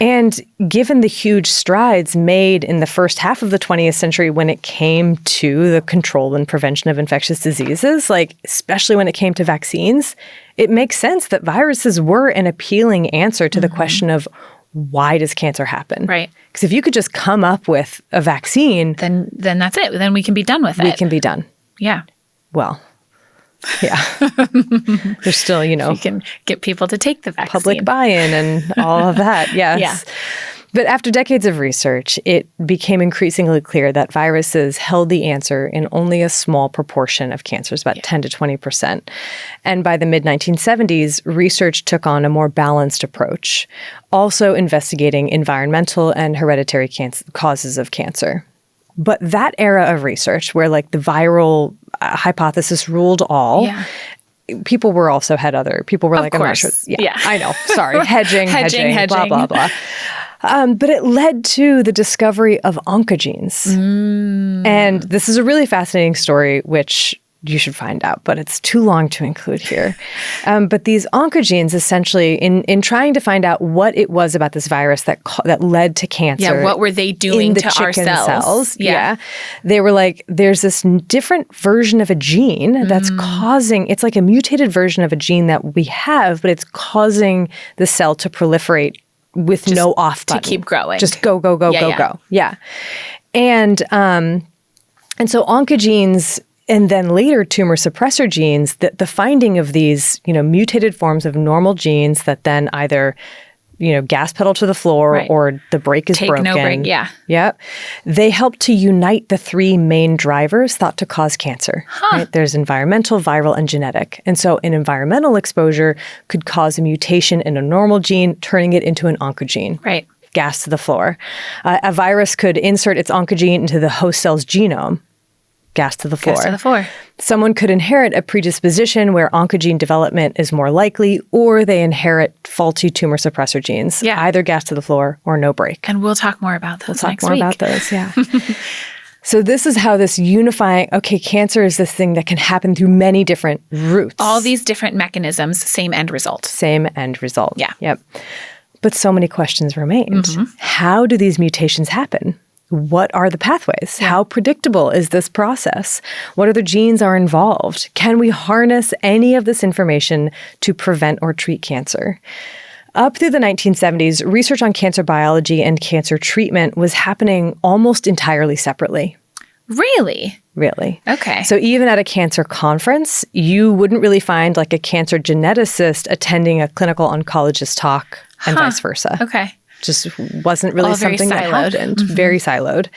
And given the huge strides made in the first half of the 20th century when it came to the control and prevention of infectious diseases, especially when it came to vaccines, it makes sense that viruses were an appealing answer to the question of why does cancer happen? Right. Because if you could just come up with a vaccine, then that's it. Then we can be done with it. We can be done. Yeah. Well, yeah. There's still, we can get people to take the vaccine. Public buy-in and all of that. Yes. Yeah. But after decades of research, it became increasingly clear that viruses held the answer in only a small proportion of cancers, about 10 to 20%. And by the mid-1970s, research took on a more balanced approach, also investigating environmental and hereditary causes of cancer. But that era of research where the viral hypothesis ruled all, people were also had other, people were of I'm not sure. Yeah. I know. Sorry. Hedging, blah, blah, blah. But it led to the discovery of oncogenes. And this is a really fascinating story, which you should find out, but it's too long to include here. But these oncogenes, essentially, in trying to find out what it was about this virus that led to cancer. Yeah, what were they doing to our cells? Yeah. They were like, there's this different version of a gene that's causing, it's like a mutated version of a gene that we have, but it's causing the cell to proliferate with just no off button. To keep growing. Just go. Yeah. And so oncogenes, and then later tumor suppressor genes, the finding of these, mutated forms of normal genes that then either, gas pedal to the floor or the brake is broken. No brake, yeah. Yep. They help to unite the three main drivers thought to cause cancer. Right? There's environmental, viral, and genetic. And so an environmental exposure could cause a mutation in a normal gene, turning it into an oncogene. Right. Gas to the floor. A virus could insert its oncogene into the host cell's genome. Gas to the floor. Gas to the floor. Someone could inherit a predisposition where oncogene development is more likely, or they inherit faulty tumor suppressor genes. Yeah. Either gas to the floor or no break. And we'll talk more about those next week. We'll talk more about those, yeah. So this is how this unifying, cancer is this thing that can happen through many different routes. All these different mechanisms, same end result. Same end result. Yeah. Yep. But so many questions remained. How do these mutations happen? What are the pathways? How predictable is this process? What other genes are involved? Can we harness any of this information to prevent or treat cancer? Up through the 1970s, research on cancer biology and cancer treatment was happening almost entirely separately. Really? Really. Okay. So even at a cancer conference, you wouldn't really find like a cancer geneticist attending a clinical oncologist talk and vice versa. Okay. Just wasn't really something that happened. Mm-hmm. Very siloed.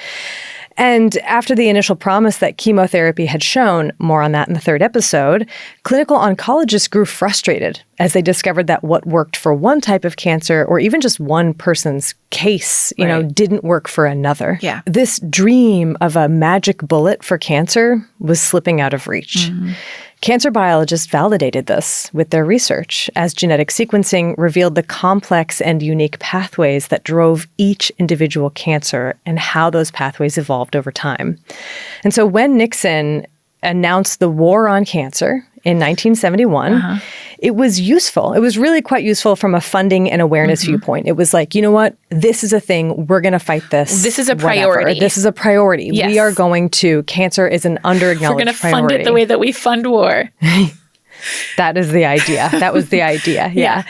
And after the initial promise that chemotherapy had shown, more on that in the third episode, clinical oncologists grew frustrated as they discovered that what worked for one type of cancer, or even just one person's case, didn't work for another. Yeah. This dream of a magic bullet for cancer was slipping out of reach. Cancer biologists validated this with their research as genetic sequencing revealed the complex and unique pathways that drove each individual cancer and how those pathways evolved over time. And so when Nixon announced the war on cancer in 1971, it was useful. It was really quite useful from a funding and awareness viewpoint. It was like, you know what? This is a thing. We're going to fight this. This is a priority. This is a priority. Yes. We are going to, cancer is an underacknowledged priority. We're going to fund it the way that we fund war. That is the idea. That was the idea. Yeah.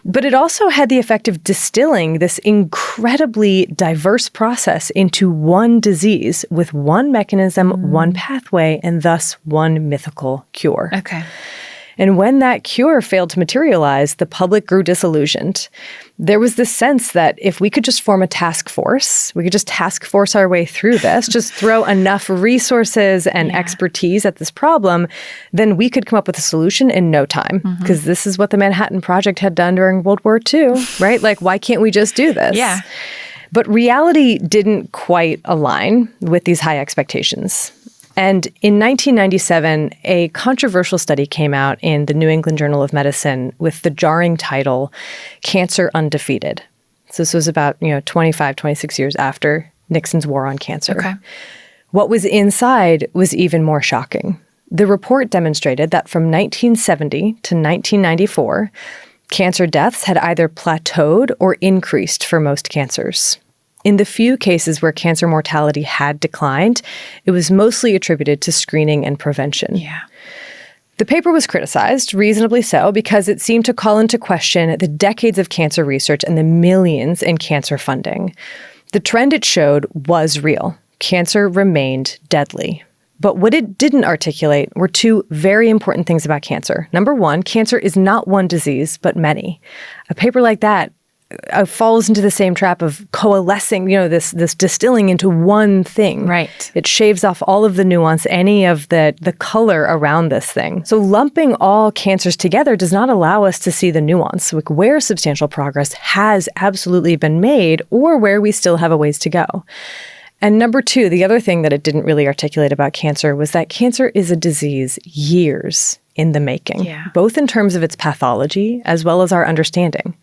But it also had the effect of distilling this incredibly diverse process into one disease with one mechanism, one pathway, and thus one mythical cure. Okay. And when that cure failed to materialize, the public grew disillusioned. There was this sense that if we could just form a task force, we could just task force our way through this, just throw enough resources and expertise at this problem, then we could come up with a solution in no time. Because this is what the Manhattan Project had done during World War II, right? Like, why can't we just do this? Yeah. But reality didn't quite align with these high expectations. And in 1997, a controversial study came out in the New England Journal of Medicine with the jarring title, Cancer Undefeated. So this was about, 25, 26 years after Nixon's war on cancer. Okay. What was inside was even more shocking. The report demonstrated that from 1970 to 1994, cancer deaths had either plateaued or increased for most cancers. In the few cases where cancer mortality had declined, it was mostly attributed to screening and prevention. Yeah. The paper was criticized, reasonably so, because it seemed to call into question the decades of cancer research and the millions in cancer funding. The trend it showed was real. Cancer remained deadly. But what it didn't articulate were two very important things about cancer. Number one, cancer is not one disease, but many. A paper like that falls into the same trap of coalescing, this distilling into one thing. Right. It shaves off all of the nuance, any of the color around this thing. So lumping all cancers together does not allow us to see the nuance, like where substantial progress has absolutely been made or where we still have a ways to go. And number two, the other thing that it didn't really articulate about cancer was that cancer is a disease years in the making, both in terms of its pathology as well as our understanding.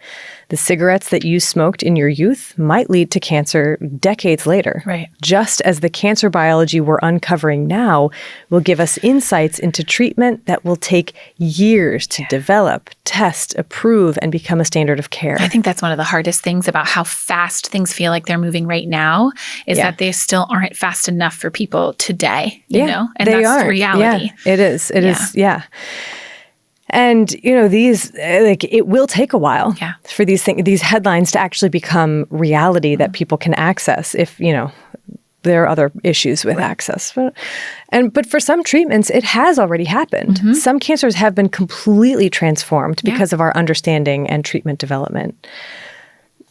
The cigarettes that you smoked in your youth might lead to cancer decades later. Right. Just as the cancer biology we're uncovering now will give us insights into treatment that will take years to develop, test, approve, and become a standard of care. I think that's one of the hardest things about how fast things feel like they're moving right now is that they still aren't fast enough for people today, you know? And they that's aren't. the reality. Yeah, it is. It is. Yeah. And, these, it will take a while for these headlines to actually become reality that people can access if, there are other issues with access. But for some treatments, it has already happened. Some cancers have been completely transformed because of our understanding and treatment development.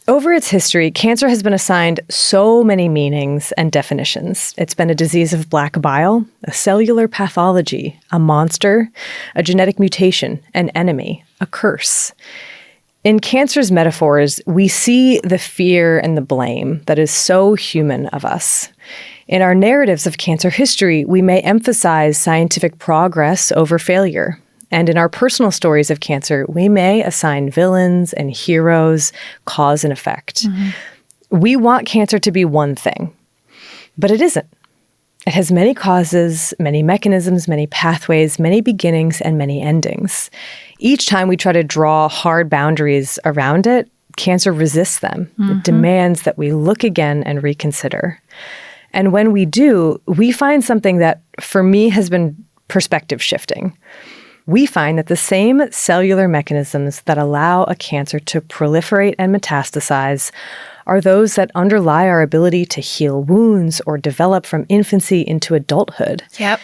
Over its history, cancer has been assigned so many meanings and definitions. It's been a disease of black bile, a cellular pathology, a monster, a genetic mutation, an enemy, a curse. In cancer's metaphors, we see the fear and the blame that is so human of us. In our narratives of cancer history, we may emphasize scientific progress over failure. And in our personal stories of cancer, we may assign villains and heroes, cause and effect. We want cancer to be one thing, but it isn't. It has many causes, many mechanisms, many pathways, many beginnings, and many endings. Each time we try to draw hard boundaries around it, cancer resists them. It demands that we look again and reconsider. And when we do, we find something that, for me, has been perspective shifting. We find that the same cellular mechanisms that allow a cancer to proliferate and metastasize are those that underlie our ability to heal wounds or develop from infancy into adulthood. Yep.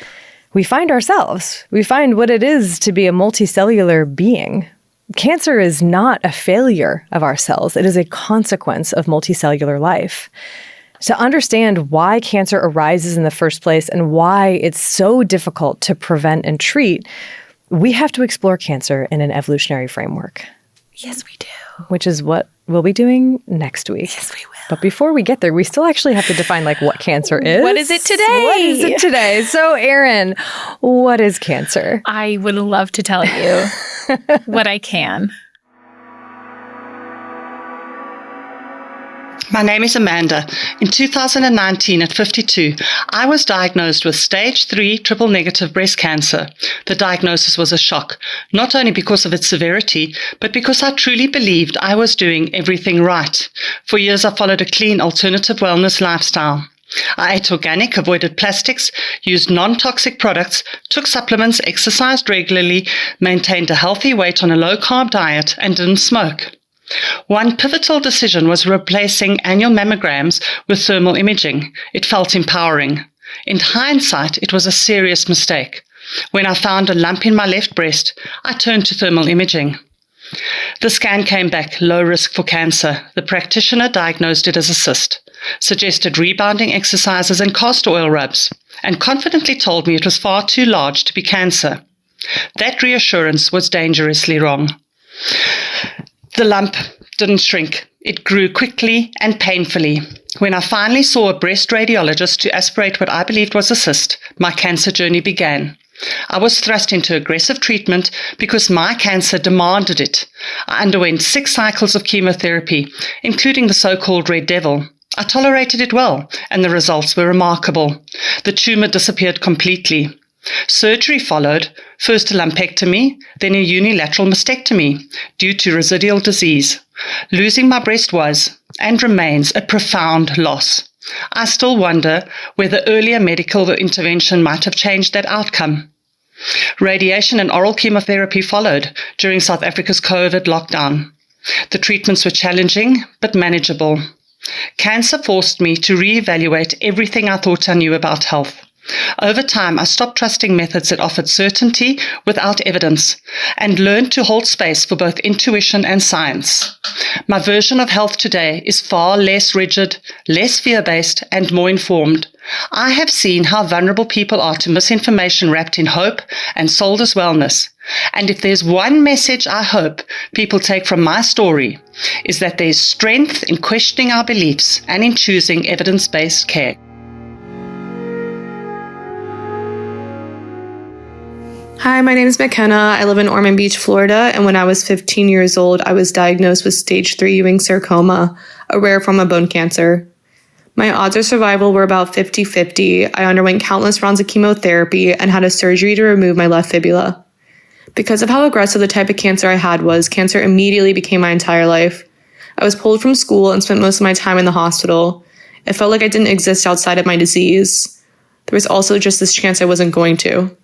We find ourselves. We find what it is to be a multicellular being. Cancer is not a failure of our cells. It is a consequence of multicellular life. To understand why cancer arises in the first place and why it's so difficult to prevent and treat, we have to explore cancer in an evolutionary framework. Yes, we do. Which is what we'll be doing next week. Yes, we will. But before we get there, we still actually have to define what cancer is. What is it today? What is it today? So, Erin, what is cancer? I would love to tell you what I can. My name is Amanda. In 2019, at 52, I was diagnosed with stage 3 triple-negative breast cancer. The diagnosis was a shock, not only because of its severity, but because I truly believed I was doing everything right. For years, I followed a clean alternative wellness lifestyle. I ate organic, avoided plastics, used non-toxic products, took supplements, exercised regularly, maintained a healthy weight on a low-carb diet, and didn't smoke. One pivotal decision was replacing annual mammograms with thermal imaging. It felt empowering. In hindsight, it was a serious mistake. When I found a lump in my left breast, I turned to thermal imaging. The scan came back low risk for cancer. The practitioner diagnosed it as a cyst, suggested rebounding exercises and castor oil rubs, and confidently told me it was far too large to be cancer. That reassurance was dangerously wrong. The lump didn't shrink. It grew quickly and painfully. When I finally saw a breast radiologist to aspirate what I believed was a cyst, my cancer journey began. I was thrust into aggressive treatment because my cancer demanded it. I underwent 6 cycles of chemotherapy, including the so-called Red Devil. I tolerated it well, and the results were remarkable. The tumor disappeared completely. Surgery followed, first a lumpectomy, then a unilateral mastectomy due to residual disease. Losing my breast was, and remains, a profound loss. I still wonder whether earlier medical intervention might have changed that outcome. Radiation and oral chemotherapy followed during South Africa's COVID lockdown. The treatments were challenging but manageable. Cancer forced me to reevaluate everything I thought I knew about health. Over time, I stopped trusting methods that offered certainty without evidence and learned to hold space for both intuition and science. My version of health today is far less rigid, less fear-based, and more informed. I have seen how vulnerable people are to misinformation wrapped in hope and sold as wellness. And if there's one message I hope people take from my story, is that there's strength in questioning our beliefs and in choosing evidence-based care. Hi, my name is McKenna. I live in Ormond Beach, Florida, and when I was 15 years old, I was diagnosed with stage 3 Ewing sarcoma, a rare form of bone cancer. My odds of survival were about 50-50. I underwent countless rounds of chemotherapy and had a surgery to remove my left fibula. Because of how aggressive the type of cancer I had was, cancer immediately became my entire life. I was pulled from school and spent most of my time in the hospital. It felt like I didn't exist outside of my disease. There was also just this chance I wasn't going to.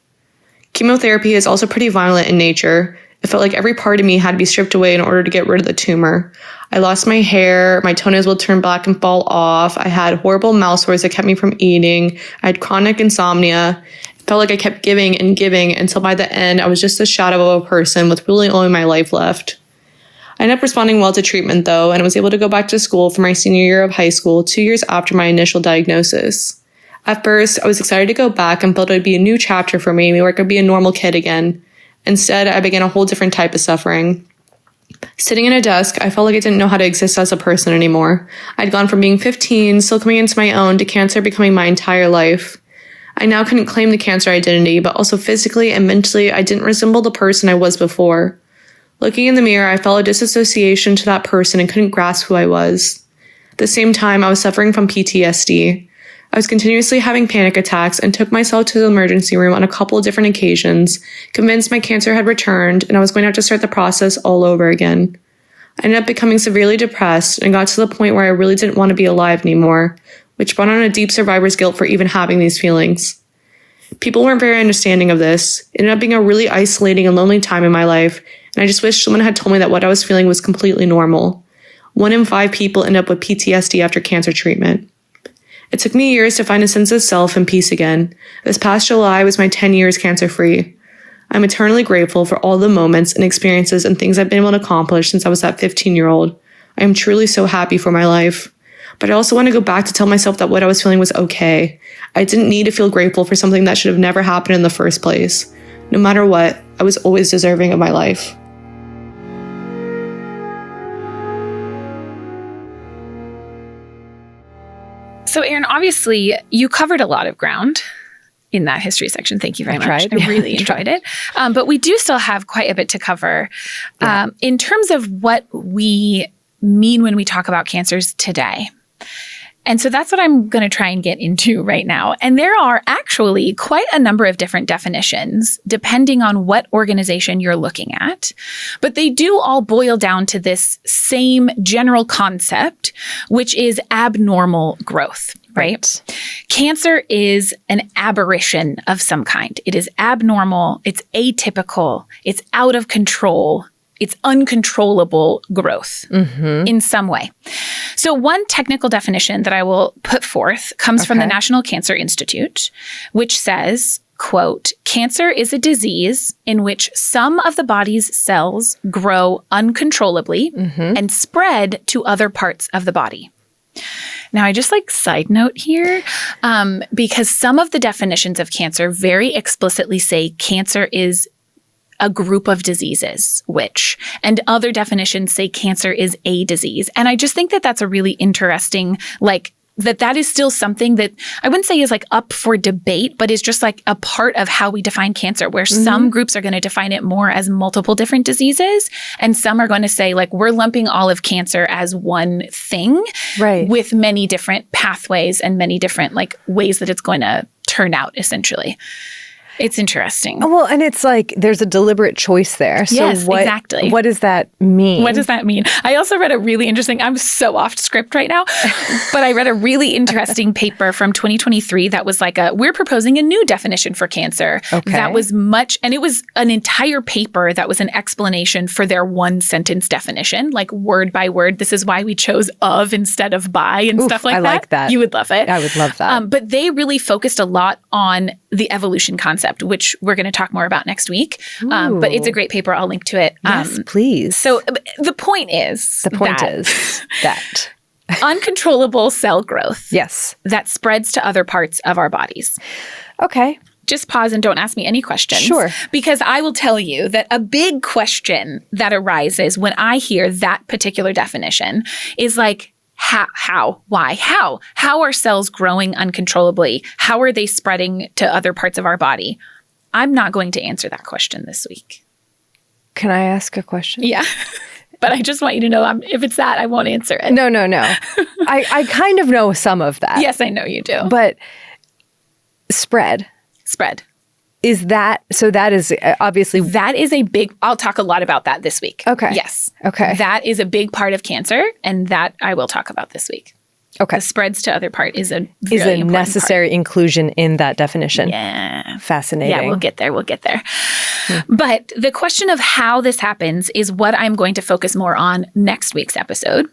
Chemotherapy is also pretty violent in nature. It felt like every part of me had to be stripped away in order to get rid of the tumor. I lost my hair, my toenails would turn black and fall off, I had horrible mouth sores that kept me from eating, I had chronic insomnia. It felt like I kept giving and giving until by the end I was just a shadow of a person with really only my life left. I ended up responding well to treatment though, and was able to go back to school for my senior year of high school 2 years after my initial diagnosis. At first, I was excited to go back and felt it would be a new chapter for me where I could be a normal kid again. Instead, I began a whole different type of suffering. Sitting in a desk, I felt like I didn't know how to exist as a person anymore. I'd gone from being 15, still coming into my own, to cancer becoming my entire life. I now couldn't claim the cancer identity, but also physically and mentally, I didn't resemble the person I was before. Looking in the mirror, I felt a disassociation to that person and couldn't grasp who I was. At the same time, I was suffering from PTSD. I was continuously having panic attacks and took myself to the emergency room on a couple of different occasions, convinced my cancer had returned and I was going to have to start the process all over again. I ended up becoming severely depressed and got to the point where I really didn't want to be alive anymore, which brought on a deep survivor's guilt for even having these feelings. People weren't very understanding of this. It ended up being a really isolating and lonely time in my life, and I just wish someone had told me that what I was feeling was completely normal. 1 in 5 people end up with PTSD after cancer treatment. It took me years to find a sense of self and peace again. This past July was my 10 years cancer-free. I'm eternally grateful for all the moments and experiences and things I've been able to accomplish since I was that 15-year-old. I am truly so happy for my life. But I also want to go back to tell myself that what I was feeling was okay. I didn't need to feel grateful for something that should have never happened in the first place. No matter what, I was always deserving of my life. So, Erin, obviously, you covered a lot of ground in that history section. Thank you very much. I really enjoyed it. But we do still have quite a bit to cover in terms of what we mean when we talk about cancers today. And so that's what I'm going to try and get into right now. And there are actually quite a number of different definitions depending on what organization you're looking at. But they do all boil down to this same general concept, which is abnormal growth, right? Cancer is an aberration of some kind. It is abnormal. It's atypical. It's out of control. It's uncontrollable growth in some way. So one technical definition that I will put forth comes from the National Cancer Institute, which says, quote, "Cancer is a disease in which some of the body's cells grow uncontrollably and spread to other parts of the body." Now, I just side note here, because some of the definitions of cancer very explicitly say cancer is a group of diseases, and other definitions say cancer is a disease. And I just think that that's a really interesting, that is still something that I wouldn't say is up for debate, but is just a part of how we define cancer, where some groups are going to define it more as multiple different diseases. And some are going to say we're lumping all of cancer as one thing with many different pathways and many different ways that it's going to turn out essentially. It's interesting. Well, and it's there's a deliberate choice there. So yes, exactly. What does that mean? What does that mean? I also read a really interesting, I'm so off script right now, but I read a really interesting paper from 2023 that was we're proposing a new definition for cancer. That was and it was an entire paper that was an explanation for their one sentence definition, word by word. This is why we chose of instead of by and stuff like that. I like that. You would love it. I would love that. But they really focused a lot on the evolution concept, which we're going to talk more about next week. But it's a great paper. I'll link to it. Yes, please. So the point is that uncontrollable cell growth. Yes. That spreads to other parts of our bodies. Okay. Just pause and don't ask me any questions. Sure. Because I will tell you that a big question that arises when I hear that particular definition is how? Why? How are cells growing uncontrollably? How are they spreading to other parts of our body? I'm not going to answer that question this week. Can I ask a question? Yeah. But I just want you to know if it's that, I won't answer it. No. I kind of know some of that. Yes, I know you do. But spread. Is that, so that is obviously. That is a big, I'll talk a lot about that this week. Okay. Yes. Okay. That is a big part of cancer, and that I will talk about this week. Okay. The spreads to other part is a really important necessary part. Inclusion in that definition. Yeah. Fascinating. Yeah, we'll get there. But the question of how this happens is what I'm going to focus more on next week's episode.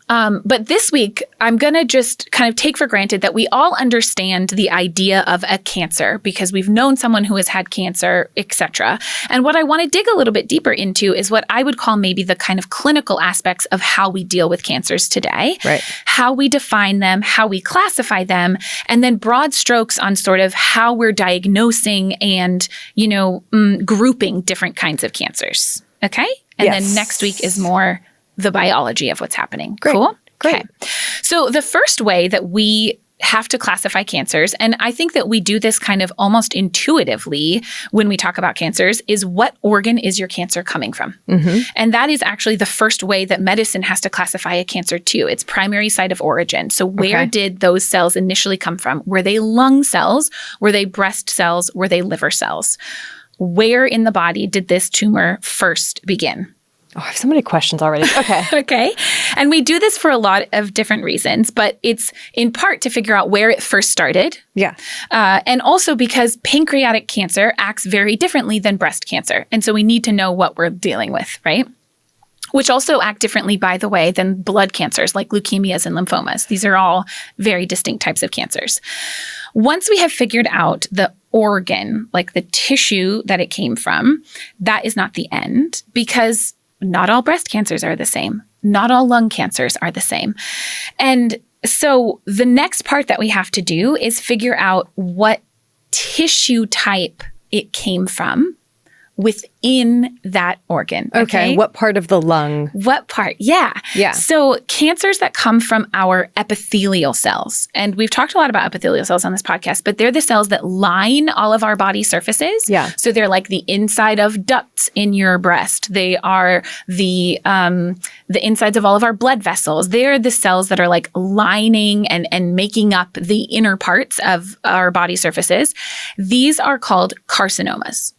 But this week, I'm going to just kind of take for granted that we all understand the idea of a cancer because we've known someone who has had cancer, etc. And what I want to dig a little bit deeper into is what I would call maybe the kind of clinical aspects of how we deal with cancers today, right? How we define them, how we classify them, and then broad strokes on sort of how we're diagnosing and, grouping different kinds of cancers. Okay? And then next week is more the biology of what's happening. Great. Cool? Great. Okay. So the first way that we have to classify cancers, and I think that we do this kind of almost intuitively when we talk about cancers, is what organ is your cancer coming from? Mm-hmm. And that is actually the first way that medicine has to classify a cancer too. It's primary site of origin. So where did those cells initially come from? Were they lung cells? Were they breast cells? Were they liver cells? Where in the body did this tumor first begin? Oh, I have so many questions already. Okay. Okay. And we do this for a lot of different reasons, but it's in part to figure out where it first started. Yeah. And also because pancreatic cancer acts very differently than breast cancer. And so we need to know what we're dealing with, right? Which also act differently, by the way, than blood cancers like leukemias and lymphomas. These are all very distinct types of cancers. Once we have figured out the organ, like the tissue that it came from, that is not the end, because not all breast cancers are the same. Not all lung cancers are the same. And so the next part that we have to do is figure out what tissue type it came from within that organ. Okay. What part of the lung? What part? Yeah. Yeah. So cancers that come from our epithelial cells, and we've talked a lot about epithelial cells on this podcast, but they're the cells that line all of our body surfaces. Yeah. So they're like the inside of ducts in your breast. They are the insides of all of our blood vessels. They're the cells that are like lining and making up the inner parts of our body surfaces. These are called carcinomas.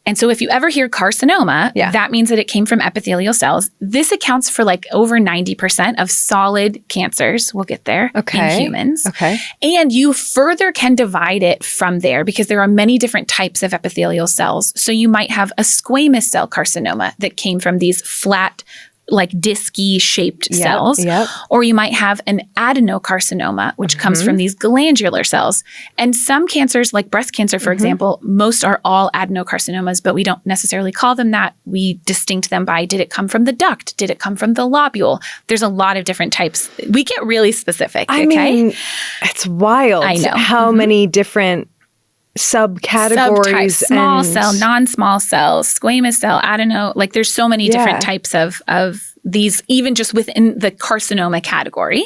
And so if you ever hear carcinoma, that means that it came from epithelial cells. This accounts for like over 90% of solid cancers. We'll get there in humans. Okay. And you further can divide it from there because there are many different types of epithelial cells. So you might have a squamous cell carcinoma that came from these flat, like disky shaped cells. Yep. Or you might have an adenocarcinoma, which comes from these glandular cells. And some cancers, like breast cancer, for example, most are all adenocarcinomas, but we don't necessarily call them that. We distinct them by, did it come from the duct? Did it come from the lobule? There's a lot of different types. We get really specific, I mean, it's wild. I know. How many different subcategories. Subtypes, small cell, non-small cells, squamous cell, adeno, like there's so many different types of these, even just within the carcinoma category.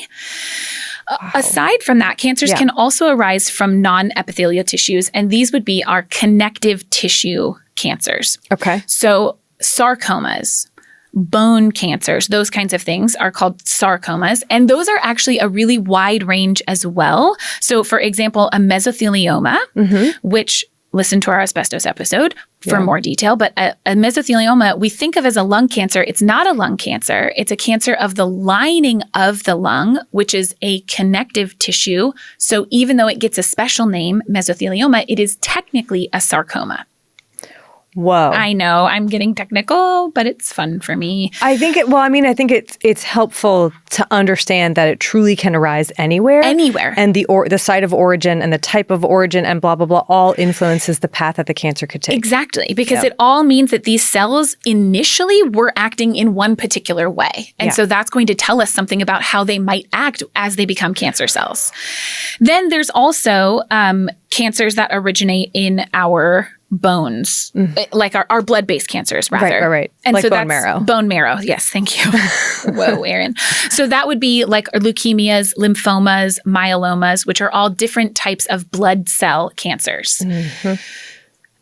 Wow. Aside from that, cancers can also arise from non-epithelial tissues, and these would be our connective tissue cancers. Okay. So sarcomas, bone cancers, those kinds of things are called sarcomas. And those are actually a really wide range as well. So for example, a mesothelioma, which, listen to our asbestos episode for more detail, but a mesothelioma we think of as a lung cancer. It's not a lung cancer. It's a cancer of the lining of the lung, which is a connective tissue. So even though it gets a special name, mesothelioma, it is technically a sarcoma. Whoa. I know I'm getting technical, but it's fun for me. I think it's helpful to understand that it truly can arise anywhere. Anywhere. And the site of origin and the type of origin and blah, blah, blah, all influences the path that the cancer could take. Exactly. Because it all means that these cells initially were acting in one particular way. And so that's going to tell us something about how they might act as they become cancer cells. Then there's also cancers that originate in our bones, like our blood-based cancers, rather. Right. And like so bone that's marrow. Bone marrow. Yes, thank you. Whoa, Erin. So that would be like leukemias, lymphomas, myelomas, which are all different types of blood cell cancers.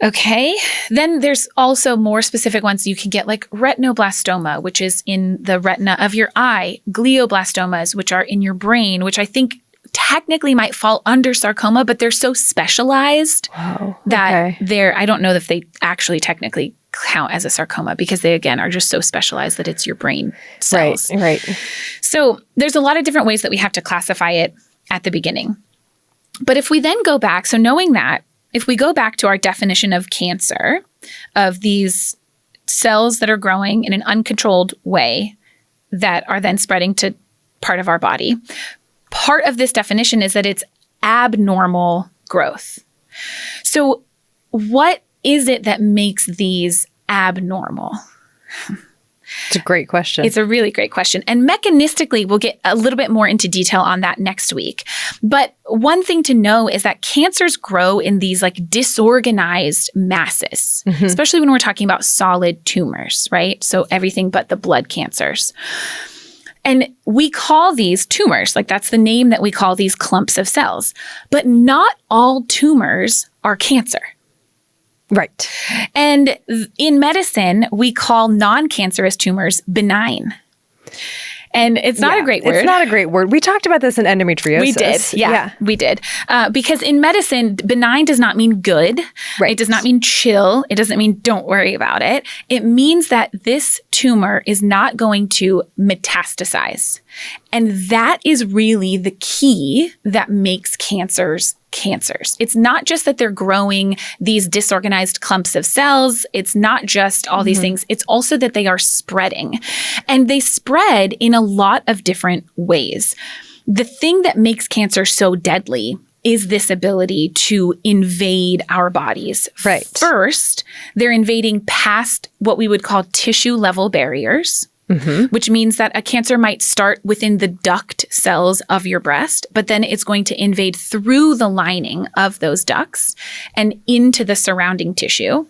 Okay. Then there's also more specific ones you can get, like retinoblastoma, which is in the retina of your eye, glioblastomas, which are in your brain, which I think technically might fall under sarcoma, but they're so specialized that I don't know if they actually technically count as a sarcoma, because they, again, are just so specialized that it's your brain cells. Right. So there's a lot of different ways that we have to classify it at the beginning. But if we then go back, so knowing that, if we go back to our definition of cancer, of these cells that are growing in an uncontrolled way that are then spreading to part of our body, part of this definition is that it's abnormal growth. So what is it that makes these abnormal? It's a great question. It's a really great question. And mechanistically, we'll get a little bit more into detail on that next week. But one thing to know is that cancers grow in these like disorganized masses, especially when we're talking about solid tumors, right? So everything but the blood cancers. And we call these tumors, like that's the name that we call these clumps of cells. But not all tumors are cancer. Right. And in medicine, we call non-cancerous tumors benign. And it's not a great word. It's not a great word. We talked about this in endometriosis. We did. Yeah. We did. Because in medicine, benign does not mean good. Right. It does not mean chill. It doesn't mean don't worry about it. It means that this tumor is not going to metastasize. And that is really the key that makes cancers. It's not just that they're growing these disorganized clumps of cells. It's not just all these things. It's also that they are spreading. And they spread in a lot of different ways. The thing that makes cancer so deadly is this ability to invade our bodies. Right. First, they're invading past what we would call tissue level barriers. Which means that a cancer might start within the duct cells of your breast, but then it's going to invade through the lining of those ducts and into the surrounding tissue.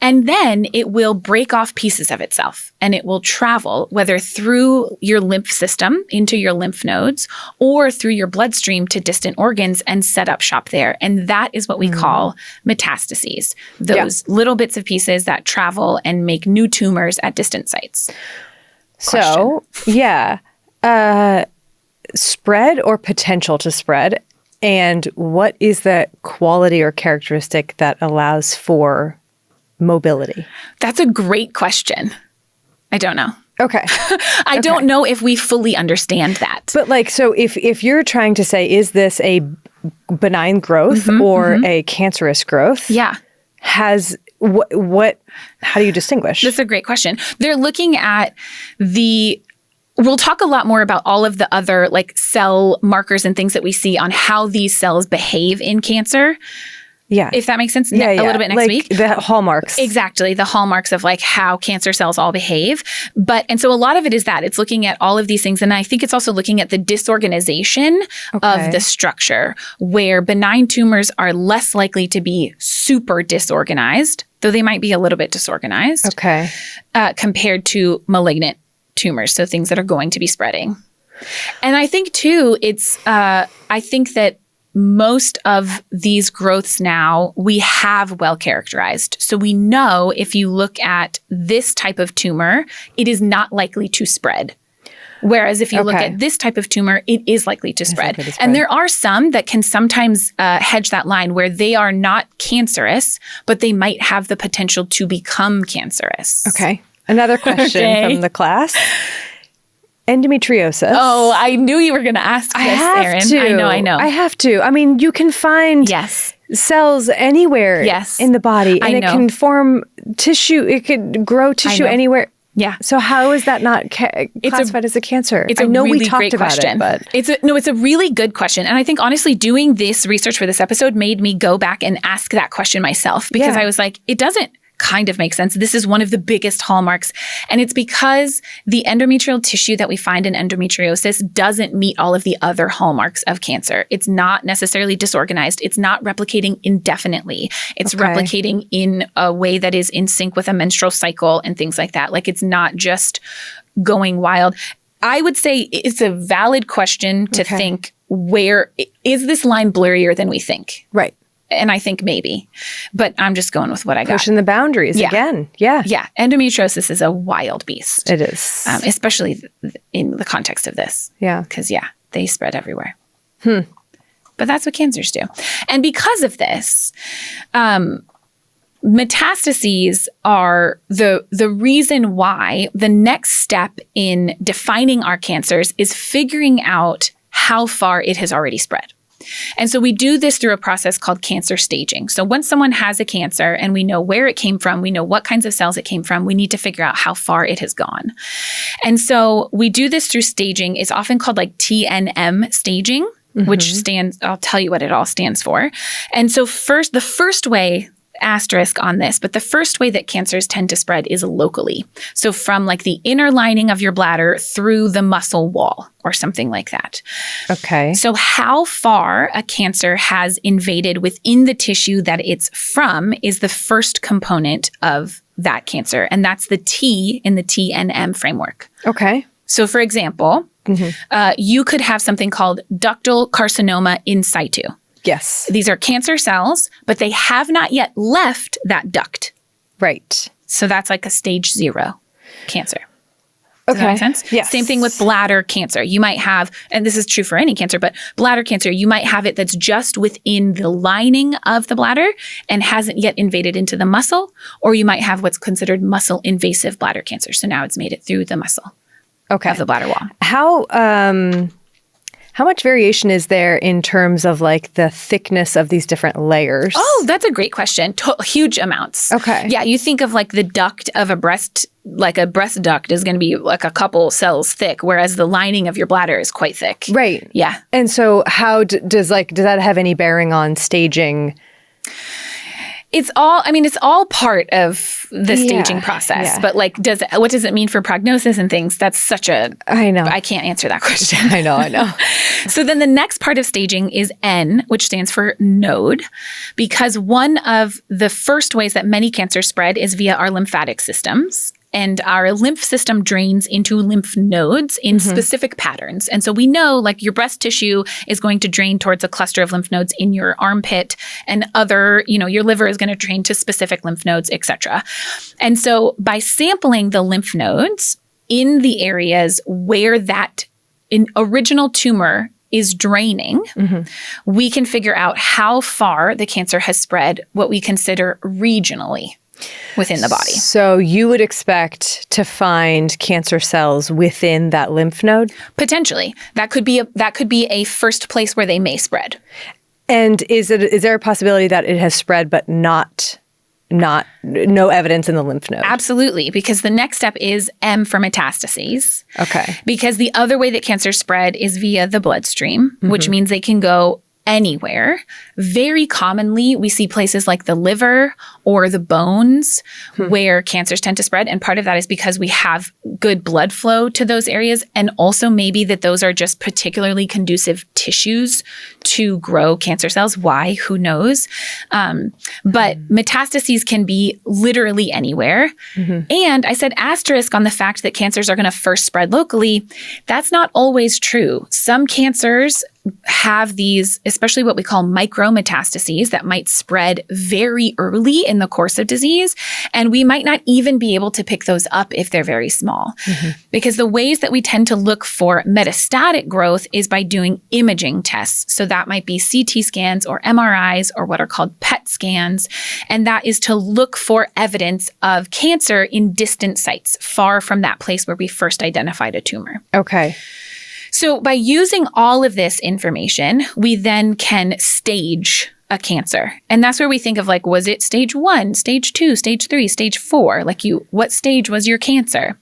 And then it will break off pieces of itself and it will travel, whether through your lymph system into your lymph nodes or through your bloodstream to distant organs and set up shop there. And that is what we call metastases, those little bits of pieces that travel and make new tumors at distant sites. So, spread or potential to spread, and what is the quality or characteristic that allows for mobility? That's a great question. I don't know. Okay. I don't know if we fully understand that. But like, so if you're trying to say, is this a benign growth or a cancerous growth? Yeah. How do you distinguish? That's a great question. They're looking at we'll talk a lot more about all of the other like cell markers and things that we see on how these cells behave in cancer. Yeah. If that makes sense. A little bit next week. The hallmarks. Exactly. The hallmarks of like how cancer cells all behave. And so a lot of it is that it's looking at all of these things. And I think it's also looking at the disorganization of the structure, where benign tumors are less likely to be super disorganized, though they might be a little bit disorganized. Okay. Compared to malignant tumors. So things that are going to be spreading. And I think too, I think that most of these growths now we have well characterized. So we know if you look at this type of tumor, it is not likely to spread. Whereas if you look at this type of tumor, it is likely to spread. And there are some that can sometimes hedge that line where they are not cancerous, but they might have the potential to become cancerous. Okay. Another question from the class. Endometriosis. Oh, I knew you were going to ask this, Erin. I know. I have to. I mean, you can find cells anywhere in the body. And it can form tissue. It could grow tissue anywhere. Yeah. So how is that not classified as a cancer? It's a really great question. But it's a really good question. And I think honestly, doing this research for this episode made me go back and ask that question myself, because I was like, it doesn't kind of makes sense. This is one of the biggest hallmarks. And it's because the endometrial tissue that we find in endometriosis doesn't meet all of the other hallmarks of cancer. It's not necessarily disorganized. It's not replicating indefinitely. It's replicating in a way that is in sync with a menstrual cycle and things like that. Like, it's not just going wild. I would say it's a valid question to think, where is this line blurrier than we think? Right. And I think maybe, but I'm just going with what I got. Pushing the boundaries again. Yeah. Yeah. Endometriosis is a wild beast. It is. Especially in the context of this. Yeah. Because, they spread everywhere. But that's what cancers do. And because of this, metastases are the reason why the next step in defining our cancers is figuring out how far it has already spread. And so we do this through a process called cancer staging. So once someone has a cancer and we know where it came from, we know what kinds of cells it came from, we need to figure out how far it has gone. And so we do this through staging. It's often called like TNM staging, which stands, I'll tell you what it all stands for. And so the first way, asterisk on this, but the first way that cancers tend to spread is locally. So from like the inner lining of your bladder through the muscle wall or something like that. Okay. So how far a cancer has invaded within the tissue that it's from is the first component of that cancer. And that's the T in the TNM framework. Okay. So for example, you could have something called ductal carcinoma in situ. Yes. These are cancer cells, but they have not yet left that duct. Right. So that's like a stage 0 cancer. Does that make sense? Yes. Same thing with bladder cancer. You might have, and this is true for any cancer, but bladder cancer, you might have it that's just within the lining of the bladder and hasn't yet invaded into the muscle, or you might have what's considered muscle invasive bladder cancer. So now it's made it through the muscle of the bladder wall. How much variation is there in terms of like the thickness of these different layers? Oh, that's a great question. Huge amounts. Okay. Yeah, you think of like the duct of a breast, like a breast duct is going to be like a couple cells thick, whereas the lining of your bladder is quite thick. Right. Yeah. And so how does that have any bearing on staging? It's all part of the staging process. Yeah. But like, what does it mean for prognosis and things? That's such a, I know. I can't answer that question. I know. So then the next part of staging is N, which stands for node, because one of the first ways that many cancers spread is via our lymphatic systems. And our lymph system drains into lymph nodes in specific patterns. And so we know like your breast tissue is going to drain towards a cluster of lymph nodes in your armpit, and your liver is going to drain to specific lymph nodes, etc. And so by sampling the lymph nodes in the areas where that original tumor is draining, we can figure out how far the cancer has spread, what we consider regionally within the body. So you would expect to find cancer cells within that lymph node? Potentially. That could be a first place where they may spread. And is there a possibility that it has spread but no evidence in the lymph node? Absolutely, because the next step is M for metastases. Okay. Because the other way that cancer spread is via the bloodstream, which means they can go anywhere. Very commonly, we see places like the liver or the bones where cancers tend to spread. And part of that is because we have good blood flow to those areas. And also maybe that those are just particularly conducive tissues to grow cancer cells. Why? Who knows? But metastases can be literally anywhere. And I said asterisk on the fact that cancers are going to first spread locally. That's not always true. Some cancers have these, especially what we call micrometastases, that might spread very early in the course of disease. And we might not even be able to pick those up if they're very small. Because the ways that we tend to look for metastatic growth is by doing imaging tests. So that might be CT scans or MRIs or what are called PET scans. And that is to look for evidence of cancer in distant sites, far from that place where we first identified a tumor. Okay. So by using all of this information, we then can stage a cancer. And that's where we think of like, was it stage 1, stage 2, stage 3, stage 4? Like what stage was your cancer?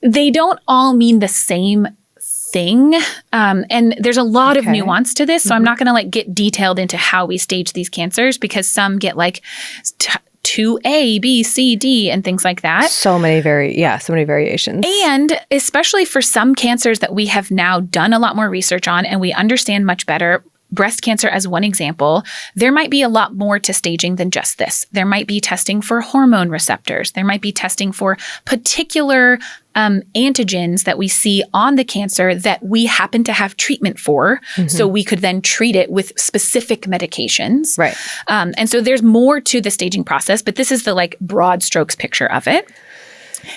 They don't all mean the same thing. And there's a lot of nuance to this. So I'm not going to like get detailed into how we stage these cancers, because some get like 2A, B, C, D, and things like that. So many variations. And especially for some cancers that we have now done a lot more research on and we understand much better, breast cancer as one example, there might be a lot more to staging than just this. There might be testing for hormone receptors. There might be testing for particular antigens that we see on the cancer that we happen to have treatment for. So we could then treat it with specific medications. Right. And so there's more to the staging process, but this is the like broad strokes picture of it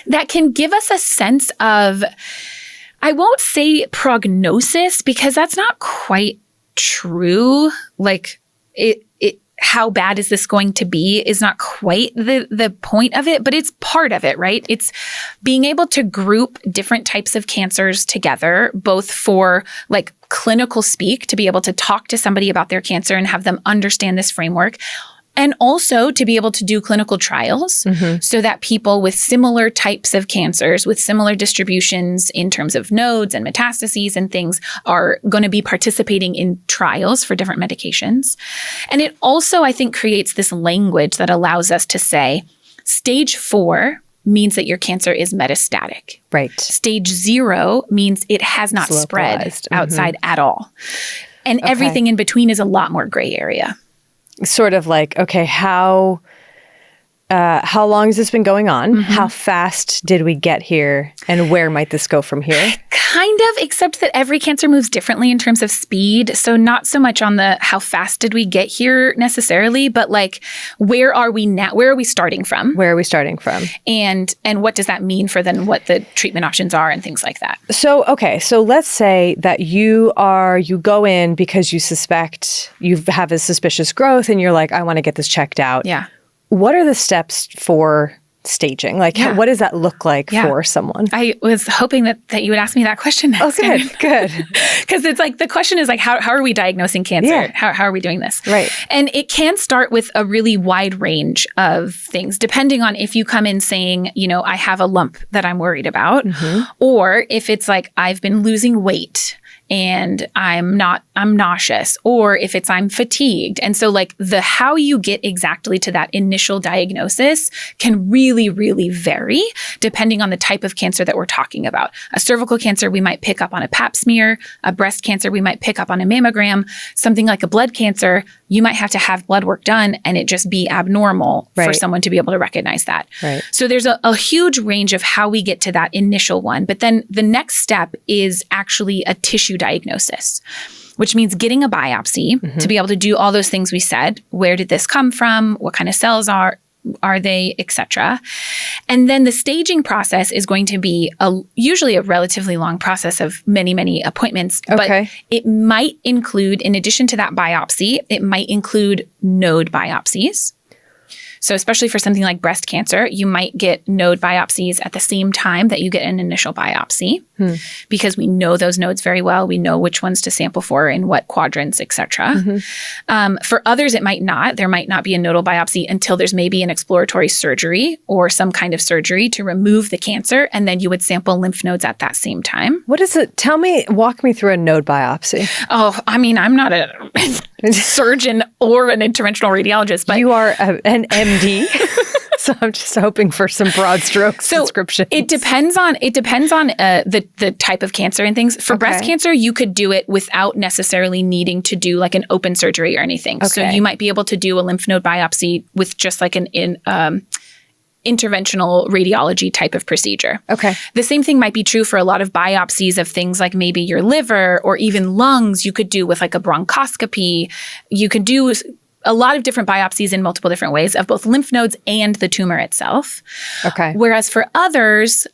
that can give us a sense of, I won't say prognosis because that's not quite true. Like how bad is this going to be is not quite the point of it, but it's part of it, right? It's being able to group different types of cancers together, both for like clinical speak, to be able to talk to somebody about their cancer and have them understand this framework. And also to be able to do clinical trials so that people with similar types of cancers, with similar distributions in terms of nodes and metastases and things, are going to be participating in trials for different medications. And it also, I think, creates this language that allows us to say, stage 4 means that your cancer is metastatic. Right. Stage 0 means it has not spread outside at all. And everything in between is a lot more gray area. Sort of like, okay, how long has this been going on? How fast did we get here? And where might this go from here? Kind of, except that every cancer moves differently in terms of speed. So not so much on the how fast did we get here necessarily, but like, where are we now? Where are we starting from? Where are we starting from? And what does that mean for then what the treatment options are and things like that? So, okay. So let's say that you go in because you suspect you have a suspicious growth and you're like, I want to get this checked out. Yeah. What are the steps for staging? Like, what does that look like for someone? I was hoping that you would ask me that question next. Oh, good. Because it's like, the question is like, how are we diagnosing cancer? Yeah. How are we doing this? Right. And it can start with a really wide range of things, depending on if you come in saying, I have a lump that I'm worried about, or if it's like, I've been losing weight and I'm nauseous, or if it's I'm fatigued. And so like the how you get exactly to that initial diagnosis can really, really vary depending on the type of cancer that we're talking about. A cervical cancer, we might pick up on a pap smear. A breast cancer, we might pick up on a mammogram. Something like a blood cancer, you might have to have blood work done and it just be abnormal for someone to be able to recognize that. Right. So there's a huge range of how we get to that initial one. But then the next step is actually a tissue diagnosis, which means getting a biopsy to be able to do all those things we said. Where did this come from? What kind of cells are they, etc. And then the staging process is going to be usually a relatively long process of many, many appointments. But it might include, in addition to that biopsy, it might include node biopsies. So especially for something like breast cancer, you might get node biopsies at the same time that you get an initial biopsy because we know those nodes very well. We know which ones to sample for in what quadrants, et cetera. For others, it might not. There might not be a nodal biopsy until there's maybe an exploratory surgery or some kind of surgery to remove the cancer. And then you would sample lymph nodes at that same time. What is it? Walk me through a node biopsy. Oh, I mean, I'm not a surgeon or an interventional radiologist, but you are an MD. So I'm just hoping for some broad strokes description. It depends on the type of cancer and things. For breast cancer, you could do it without necessarily needing to do like an open surgery or anything. So you might be able to do a lymph node biopsy with just like an interventional radiology type of procedure. Okay. The same thing might be true for a lot of biopsies of things like maybe your liver or even lungs. You could do with like a bronchoscopy. You could do a lot of different biopsies in multiple different ways of both lymph nodes and the tumor itself. Okay. Whereas for others,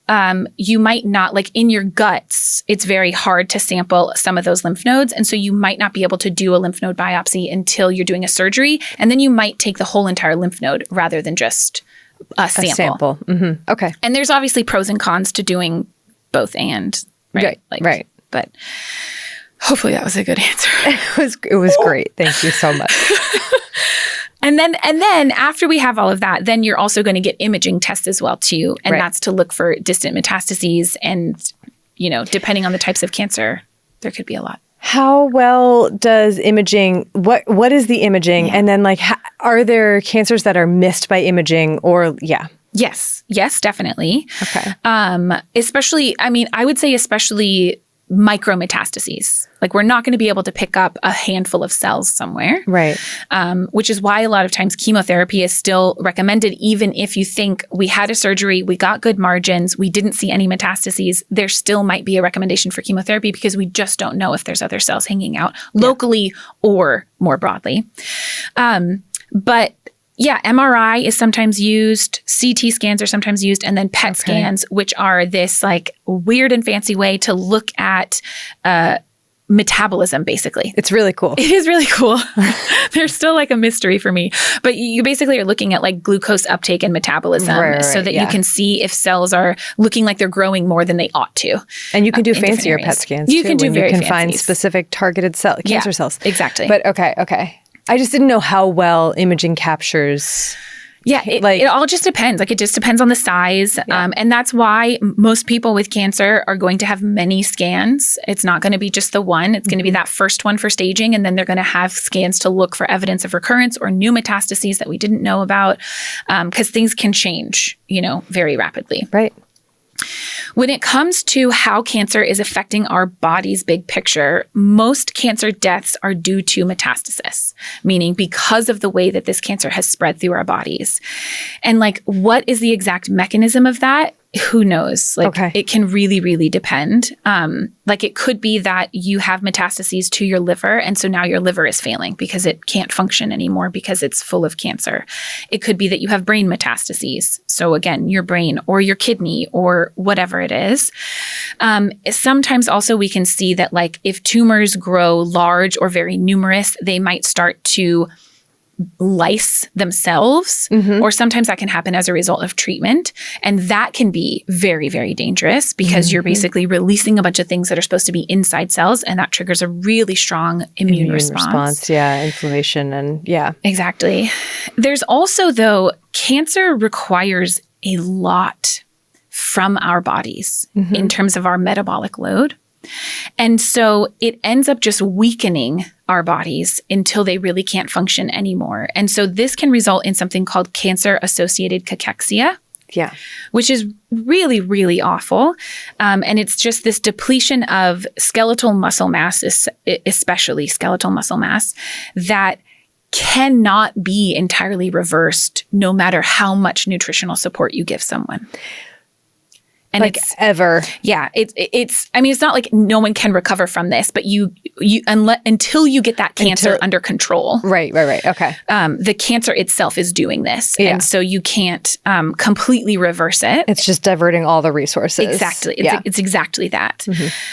you might not, like in your guts, it's very hard to sample some of those lymph nodes. And so you might not be able to do a lymph node biopsy until you're doing a surgery. And then you might take the whole entire lymph node rather than just a sample. Mm-hmm. Okay. And there's obviously pros and cons to doing both and, right? Right. But hopefully that was a good answer. It was great. Thank you so much. And then after we have all of that, then you're also going to get imaging tests as well too. And that's to look for distant metastases. And, depending on the types of cancer, there could be a lot. How well does imaging, what is the imaging? And then like, are there cancers that are missed by imaging or, Yes, definitely. Okay. Especially, I mean, I would say especially micrometastases. Like we're not going to be able to pick up a handful of cells somewhere. Right. Which is why a lot of times chemotherapy is still recommended, even if you think we had a surgery, we got good margins, we didn't see any metastases, there still might be a recommendation for chemotherapy because we just don't know if there's other cells hanging out locally or more broadly. But yeah, MRI is sometimes used, CT scans are sometimes used, and then PET scans, which are this like weird and fancy way to look at metabolism, basically. It's really cool. It is really cool. There's still like a mystery for me. But you basically are looking at like glucose uptake and metabolism so that you can see if cells are looking like they're growing more than they ought to. And you can do fancier PET scans you too. can do very you can fancy. find specific targeted cancer cells. Exactly. But okay. I just didn't know how well imaging captures. Yeah, it all just depends. Like it just depends on the size. And that's why most people with cancer are going to have many scans. It's not going to be just the one. It's going to be that first one for staging. And then they're going to have scans to look for evidence of recurrence or new metastases that we didn't know about. Because things can change, very rapidly. Right. When it comes to how cancer is affecting our body's big picture, most cancer deaths are due to metastasis, meaning because of the way that this cancer has spread through our bodies. And like, what is the exact mechanism of that? Who knows? Like, it can really, really depend. Like it could be that you have metastases to your liver, and so now your liver is failing because it can't function anymore because it's full of cancer. It could be that you have brain metastases. So again, your brain or your kidney or whatever it is. Sometimes also we can see that like if tumors grow large or very numerous, they might start to lyse themselves, or sometimes that can happen as a result of treatment. And that can be very, very dangerous because you're basically releasing a bunch of things that are supposed to be inside cells, and that triggers a really strong immune response. Inflammation and Exactly. There's also, though, cancer requires a lot from our bodies in terms of our metabolic load. And so it ends up just weakening our bodies until they really can't function anymore. And so this can result in something called cancer-associated cachexia, which is really, really awful. And it's just this depletion of skeletal muscle mass, especially skeletal muscle mass, that cannot be entirely reversed no matter how much nutritional support you give someone. And like ever. Yeah. It's, I mean, it's not like no one can recover from this, but until you get that cancer under control. Right. Okay. The cancer itself is doing this. Yeah. And so you can't completely reverse it. It's just diverting all the resources. Exactly. It's exactly that.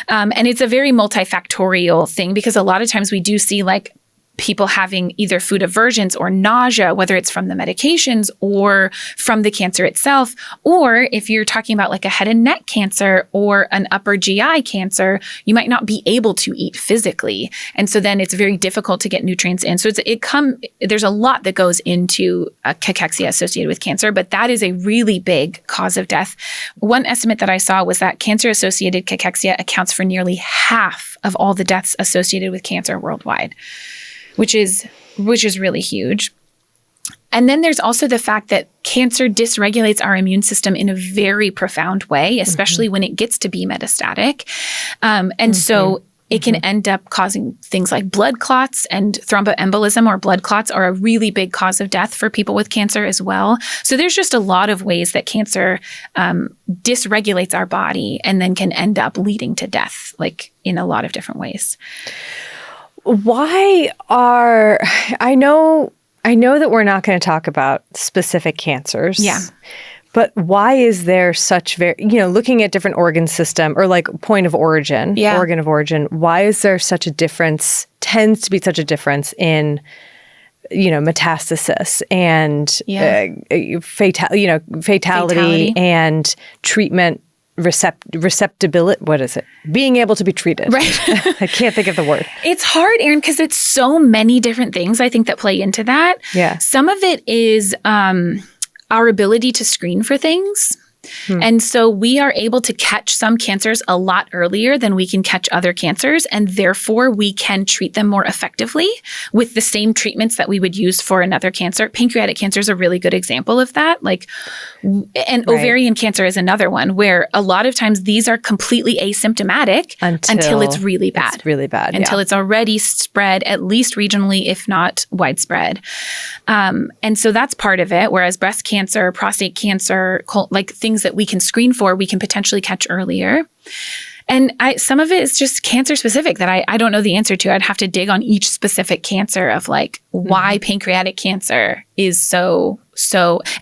And it's a very multifactorial thing because a lot of times we do see like people having either food aversions or nausea, whether it's from the medications or from the cancer itself, or if you're talking about like a head and neck cancer or an upper GI cancer, you might not be able to eat physically. And so then it's very difficult to get nutrients in. So there's a lot that goes into cachexia associated with cancer, but that is a really big cause of death. One estimate that I saw was that cancer-associated cachexia accounts for nearly half of all the deaths associated with cancer worldwide. Which is really huge. And then there's also the fact that cancer dysregulates our immune system in a very profound way, especially when it gets to be metastatic. So it can end up causing things like blood clots, and thromboembolism or blood clots are a really big cause of death for people with cancer as well. So there's just a lot of ways that cancer dysregulates our body and then can end up leading to death, like in a lot of different ways. I know that we're not going to talk about specific cancers. Yeah. But why is there such looking at different organ system or like point of origin, organ of origin, why is there tends to be such a difference in, metastasis and fatality and treatment receptibility, what is it? Being able to be treated. Right. I can't think of the word. It's hard, Erin, because it's so many different things I think that play into that. Yeah. Some of it is our ability to screen for things. And so we are able to catch some cancers a lot earlier than we can catch other cancers. And therefore, we can treat them more effectively with the same treatments that we would use for another cancer. Pancreatic cancer is a really good example of that. And ovarian cancer is another one where a lot of times these are completely asymptomatic until it's really bad. It's really bad. Until it's already spread, at least regionally, if not widespread. And so that's part of it. Whereas breast cancer, prostate cancer, things that we can screen for, we can potentially catch earlier. And some of it is just cancer specific that I don't know the answer to. I'd have to dig on each specific cancer of why pancreatic cancer is so.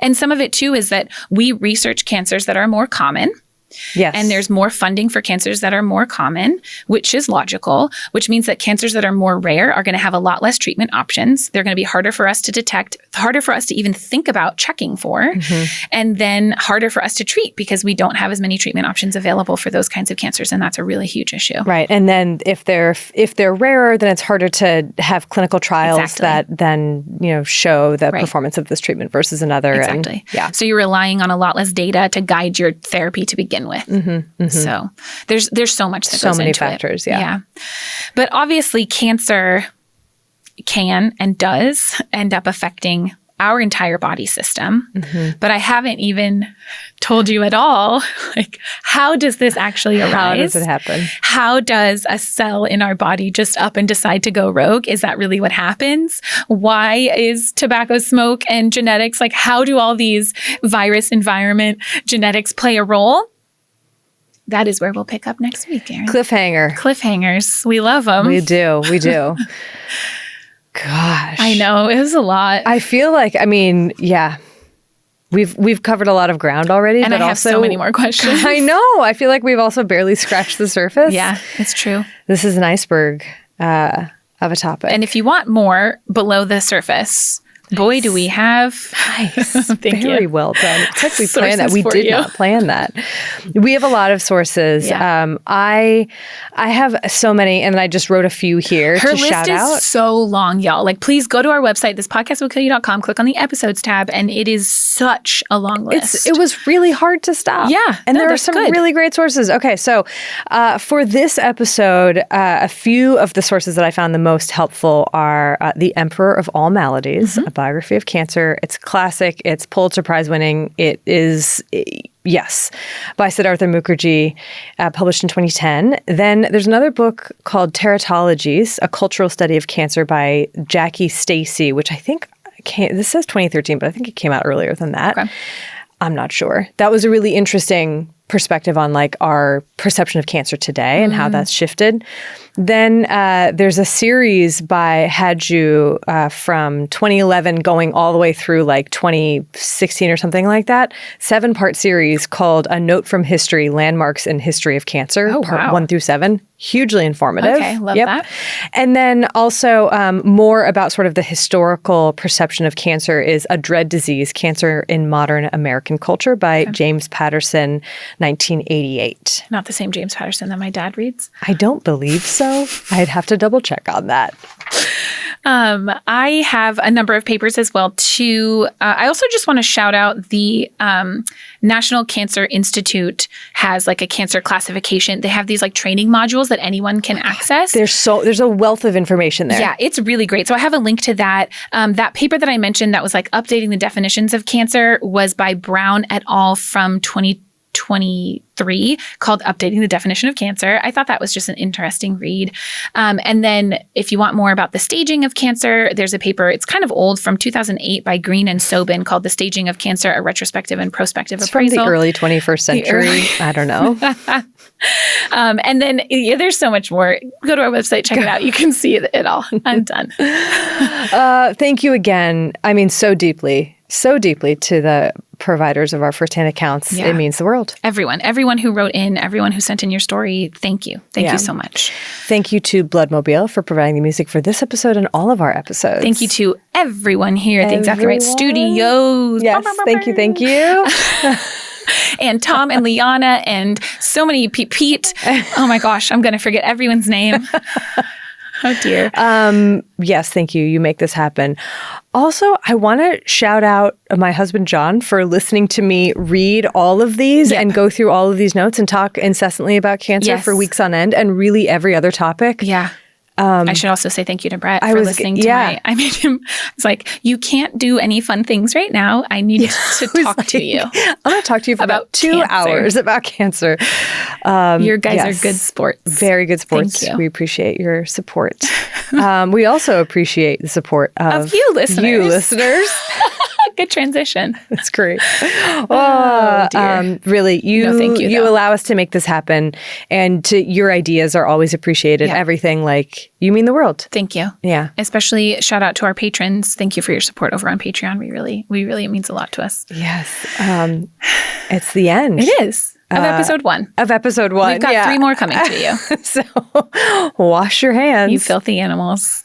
And some of it too is that we research cancers that are more common. Yes. And there's more funding for cancers that are more common, which is logical, which means that cancers that are more rare are going to have a lot less treatment options. They're going to be harder for us to detect, harder for us to even think about checking for, and then harder for us to treat because we don't have as many treatment options available for those kinds of cancers. And that's a really huge issue. Right. And then if they're rarer, then it's harder to have clinical trials that then, show the performance of this treatment versus another. Exactly. And, So you're relying on a lot less data to guide your therapy to begin with. So there's so much that goes into it. So many factors, yeah. But obviously cancer can and does end up affecting our entire body system. But I haven't even told you at all, how does this actually arise? How does it happen? How does a cell in our body just up and decide to go rogue? Is that really what happens? Why is tobacco smoke and genetics, how do all these virus, environment, genetics play a role? That is where we'll pick up next week, Erin. Cliffhangers. We love them. We do. Gosh. I know. It was a lot. I feel we've covered a lot of ground already. And but I have also, so many more questions. I know. I feel like we've also barely scratched the surface. Yeah, it's true. This is an iceberg of a topic. And if you want more below the surface, boy, do we have. Nice. Very well done. It's like we planned that. We for did you. not plan that. We have a lot of sources. Yeah. I have so many, and I just wrote a few here Her to list shout is out. so long, y'all. Please go to our website, thispodcastwillkillyou.com, click on the episodes tab, and it is such a long list. It was really hard to stop. Yeah. And No, there are that's some good. really great sources. Okay, so for this episode, a few of the sources that I found the most helpful are The Emperor of All Maladies, a biography of cancer. It's classic. It's Pulitzer Prize winning. It is, yes, by Siddhartha Mukherjee, published in 2010. Then there's another book called Teratologies, A Cultural Study of Cancer by Jackie Stacey, which I think this says 2013, but I think it came out earlier than that. Okay. I'm not sure. That was a really interesting perspective on our perception of cancer today and how that's shifted. Then there's a series by Hadju from 2011 going all the way through 2016 or something like that. 7-part series called A Note from History, Landmarks in History of Cancer, part 1 through 7. Hugely informative. Okay, love that. And then also more about sort of the historical perception of cancer is A Dread Disease, Cancer in Modern American Culture by James Patterson, 1988. Not the same James Patterson that my dad reads. I don't believe so. I'd have to double check on that. I have a number of papers as well too. I also just want to shout out the National Cancer Institute has a cancer classification. They have these training modules that anyone can access. There's a wealth of information there. Yeah, it's really great. So I have a link to that. That paper that I mentioned that was updating the definitions of cancer was by Brown et al. From 2023 called Updating the Definition of Cancer. I thought that was just an interesting read. And then if you want more about the staging of cancer, there's a paper, it's kind of old, from 2008 by Green and Sobin called The Staging of Cancer, a Retrospective and Prospective Appraisal. From the early 21st century. I don't know. And then there's so much more. Go to our website, check it out. You can see it all. I'm done. Thank you again. So deeply to the providers of our firsthand accounts. Yeah. It means the world. Everyone who wrote in, everyone who sent in your story, thank you. Thank you so much. Thank you to Bloodmobile for providing the music for this episode and all of our episodes. Thank you to everyone here at the Exactly Right Studios. Yes, thank you. And Tom and Liana and so many Pete. Oh my gosh, I'm going to forget everyone's name. Oh dear. Yes, thank you. You make this happen. Also, I want to shout out my husband, John, for listening to me read all of these and go through all of these notes and talk incessantly about cancer for weeks on end and really every other topic. Yeah. I should also say thank you to Brett for listening to I made him, it's like, you can't do any fun things right now. I need to talk to you. I'm going to talk to you for about 2 hours about cancer. Your guys are good sports. Very good sports. Thank you. We appreciate your support. We also appreciate the support of you listeners. Good transition. That's great. Dear. Really, thank you, you though. allow us to make this happen, and your ideas are always appreciated. Everything, like, you mean the world. Thank you. Yeah. Especially shout out to our patrons. Thank you for your support over on Patreon. We really, it means a lot to us. Yes. It's the end. It is. Of episode 1. Of episode 1. We've got 3 more coming to you. So wash your hands. You filthy animals.